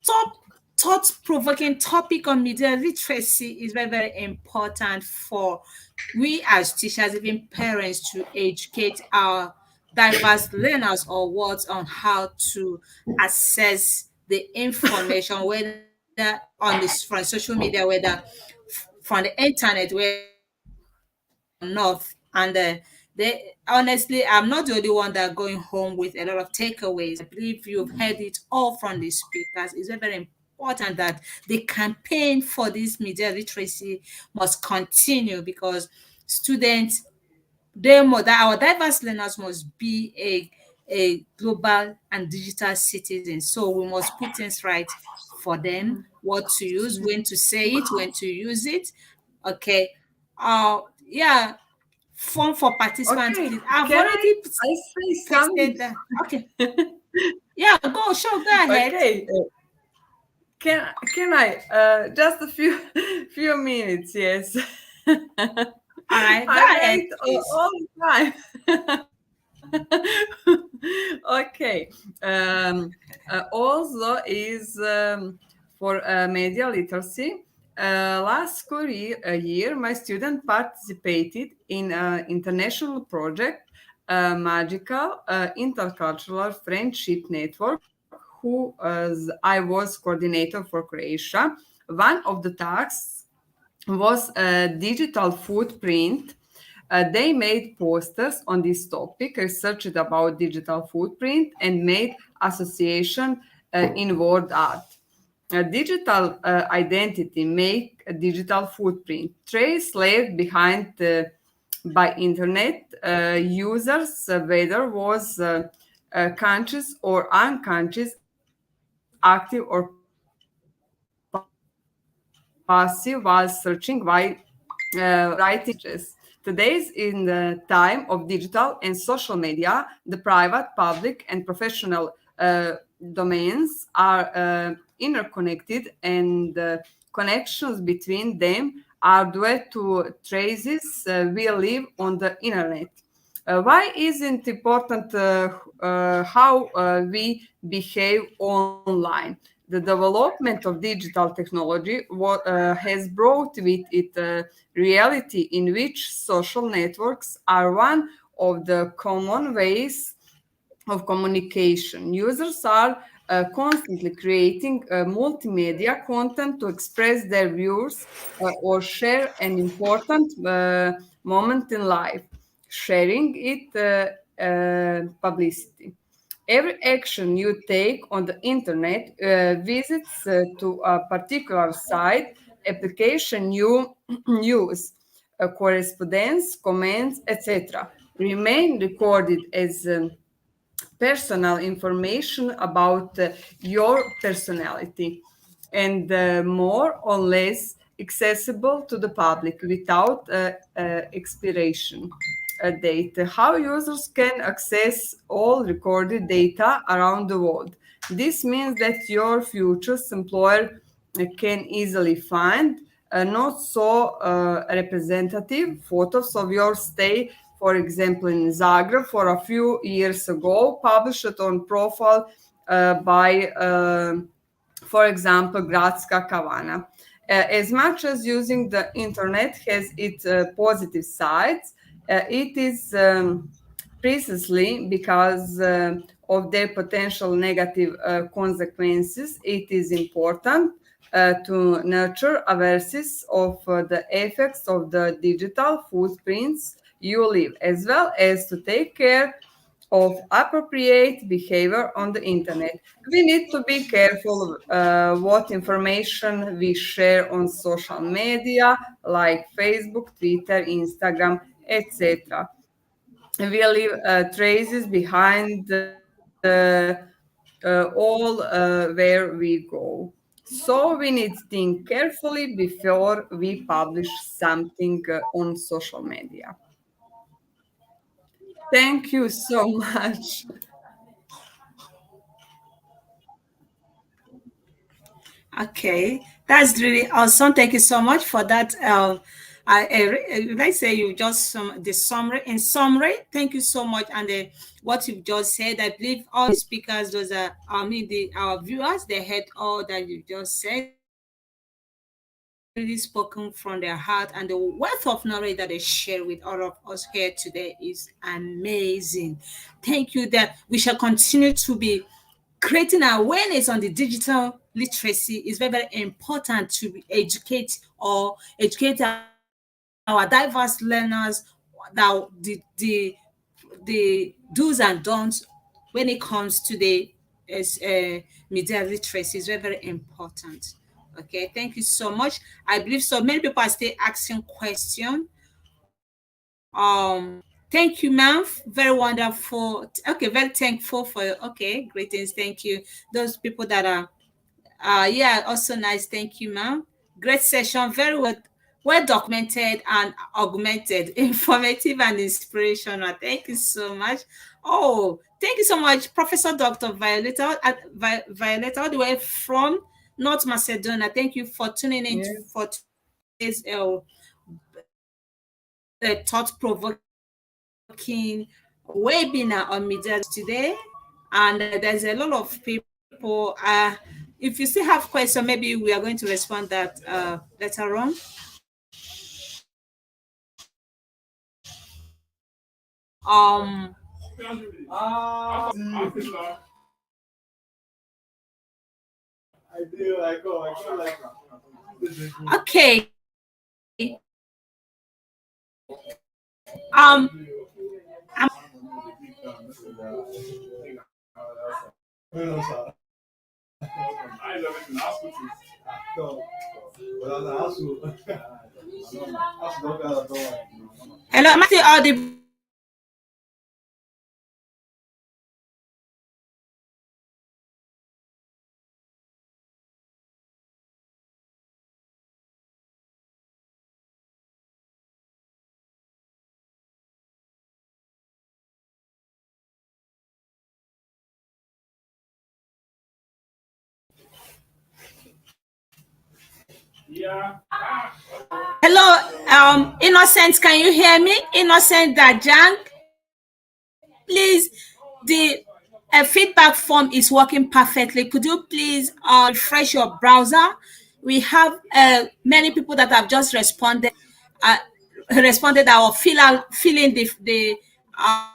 top thought-provoking topic on media literacy. Is very, very important for we as teachers, even parents, to educate our diverse learners or words on how to access the information, whether on this from social media, whether from the internet, whether enough. And they honestly, I'm not the only one that going home with a lot of takeaways. I believe you've heard it all from the speakers. It's very, very important that the campaign for this media literacy must continue, because students, that our diverse learners must be a global and digital citizen. So we must put things right for them, what to use, when to say it, when to use it. Okay. Yeah, form for participants, Okay, please. I've can already I say pasted something? that. Okay. Yeah, go ahead. Okay, can I just a few few minutes? Yes. All right, go I ahead, wait please. all the time. Okay. Also is for media literacy. Last school year, my student participated in an international project, Magical Intercultural Friendship Network, I was coordinator for Croatia. One of the tasks was a digital footprint. They made posters on this topic, researched about digital footprint, and made association in word art. A digital identity make a digital footprint. Trace left behind by internet users, whether was conscious or unconscious, active or passive while searching, while writing messages. Today's in the time of digital and social media, the private, public, and professional domains are interconnected, and connections between them are due to traces we live on the internet. Why isn't important how we behave online? The development of digital technology has brought with it a reality in which social networks are one of the common ways of communication. Users are constantly creating multimedia content to express their views or share an important moment in life, sharing it publicity. Every action you take on the internet, visits to a particular site, application you use, correspondence, comments, etc., remain recorded as personal information about your personality, and more or less accessible to the public without expiration date. How users can access all recorded data around the world. This means that your future employer can easily find not so representative photos of your stay, for example, in Zagreb for a few years ago, published on profile by for example, Gradska Kavana. As much as using the internet has its positive sides, it is precisely because of their potential negative consequences, it is important to nurture awareness of the effects of the digital footprints you leave, as well as to take care of appropriate behavior on the internet. We need to be careful what information we share on social media like Facebook, Twitter, Instagram, etc. We leave traces behind all where we go. So we need to think carefully before we publish something on social media. Thank you so much. Okay, that's really awesome. Thank you so much for that. Let's say you just the summary. In summary, thank you so much. And what you've just said, I believe all the speakers, those are, I mean, our viewers, they heard all that you just said. Really spoken from their heart, and the wealth of knowledge that they share with all of us here today is amazing. Thank you. That we shall continue to be creating awareness on the digital literacy is very, very important to educate or educate our diverse learners that the do's and don'ts when it comes to the media literacy is very, very important. Okay, thank you so much. I believe so many people are still asking questions. Thank you, ma'am. Very wonderful. Okay, very thankful for your okay, greetings. Thank you. Those people that are yeah, also nice. Thank you, ma'am. Great session. Very well documented and augmented, informative and inspirational. Thank you so much. Oh, thank you so much, Professor Dr. Violeta, Violeta, all the way from North Macedonia. Thank you for tuning in Yes. for today's thought-provoking webinar on media today. And there's a lot of people. If you still have questions, maybe we are going to respond that later on. Um. Okay. Um. Hello, am I still audible? Hello, Innocent, can you hear me? Innocent Dajang, please. The feedback form is working perfectly. Could you please refresh your browser? We have many people that have just uh, responded or filling the uh,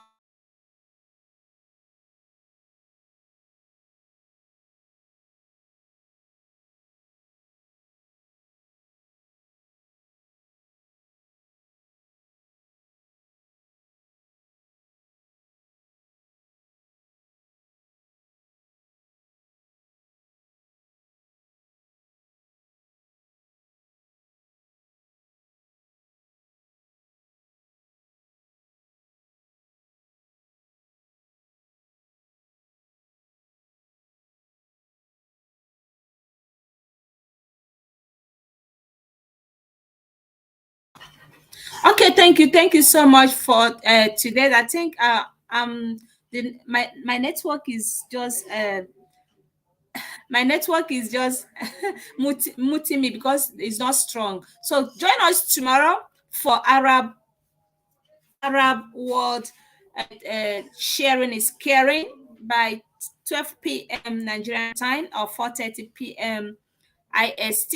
Okay, thank you so much for today. I think my network is just muting me because it's not strong. So join us tomorrow for Arab World Sharing is Caring by 12 p.m. Nigerian time or 4:30 p.m. IST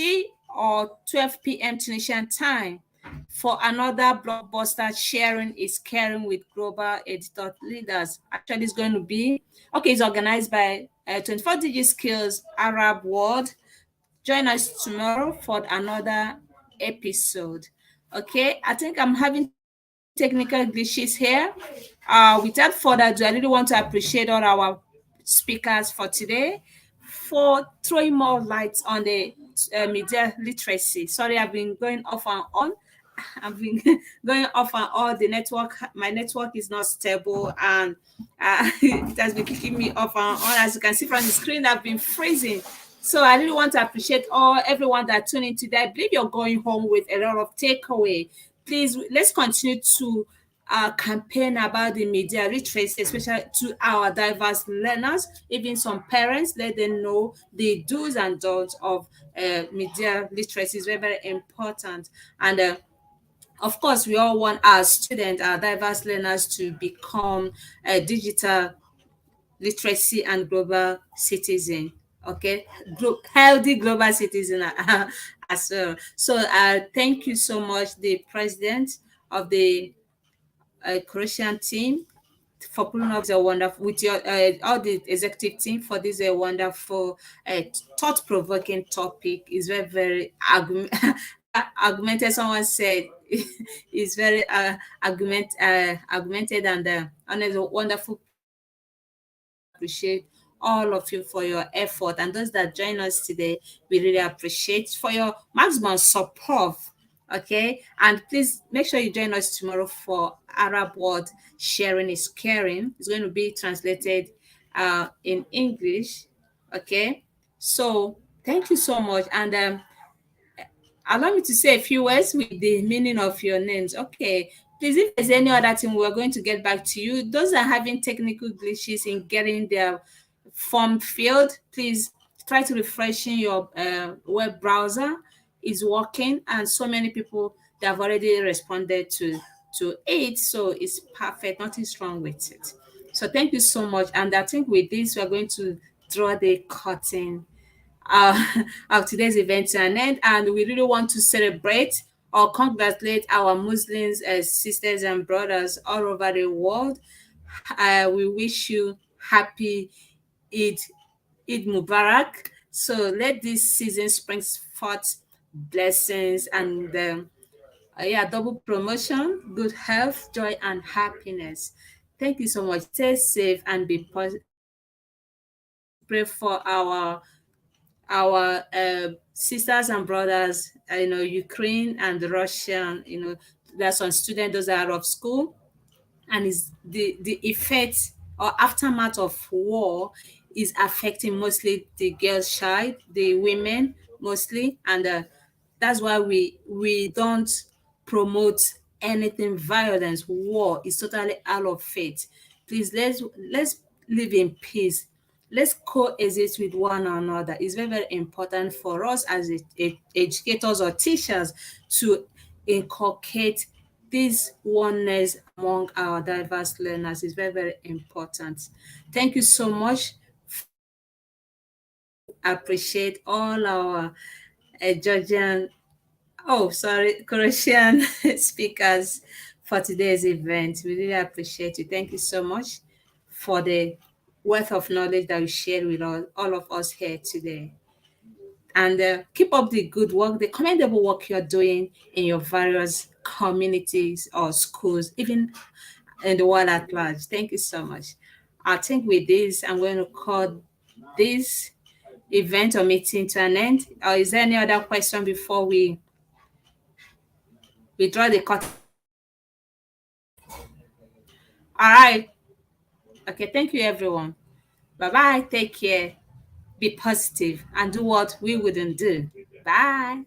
or 12 p.m. Tunisian time for another blockbuster Sharing is Caring with Global Editor Leaders. Actually, it's going to be it's organized by 24 Digi Skills Arab World. Join us tomorrow for another episode. Okay, I think I'm having technical glitches here. Without further ado, I really want to appreciate all our speakers for today for throwing more light on the media literacy. Sorry, I've been going off and on. I've been going off and on. The network, my network is not stable, and it has been kicking me off and on. As you can see from the screen, I've been freezing. So I really want to appreciate everyone that tuned in today. I believe you're going home with a lot of takeaway. Please, let's continue to campaign about the media literacy, especially to our diverse learners, even some parents. Let them know the do's and don'ts of media literacy is very, very important. And of course, we all want our students, our diverse learners to become a digital literacy and global citizen. Okay, healthy global citizen as well. So thank you so much, the president of the Croatian team, for pulling up the wonderful with your all the executive team for this wonderful thought-provoking topic. Is very, very argumented. Someone said it's very argumented and a wonderful appreciate all of you for your effort, and those that join us today, we really appreciate for your maximum support. Okay, and please make sure you join us tomorrow for Arab World Sharing is Caring. It's going to be translated in English. Okay, so thank you so much, and allow me to say a few words with the meaning of your names. Okay, please, if there's any other thing, we're going to get back to you. Those are having technical glitches in getting their form filled, please try to refreshing your web browser. Is working, and so many people they have already responded to it, so it's perfect, nothing's wrong with it. So thank you so much, and I think with this we're going to draw the curtain of today's event to an end, and we really want to celebrate or congratulate our Muslims as sisters and brothers all over the world. We wish you happy Eid Mubarak. So let this season spring forth blessings and double promotion, good health, joy, and happiness. Thank you so much. Stay safe and be positive. Pray for our sisters and brothers, Ukraine and Russia. There's some students those are out of school, and is the effect or aftermath of war is affecting mostly the girls' child, the women mostly, and that's why we don't promote anything violence. War is totally out of faith. Please let's live in peace. Let's coexist with one another. It's very, very important for us as educators or teachers to inculcate this oneness among our diverse learners. Is very, very important. Thank you so much. Appreciate all our Georgian, Croatian speakers for today's event. We really appreciate you. Thank you so much for the wealth of knowledge that you shared with all of us here today. And keep up the good work, the commendable work you're doing in your various communities or schools, even in the world at large. Thank you so much. I think with this, I'm going to call this event or meeting to an end. Or is there any other question before we draw the cut? All right. Okay, thank you, everyone. Bye-bye. Take care. Be positive and do what we wouldn't do. Bye.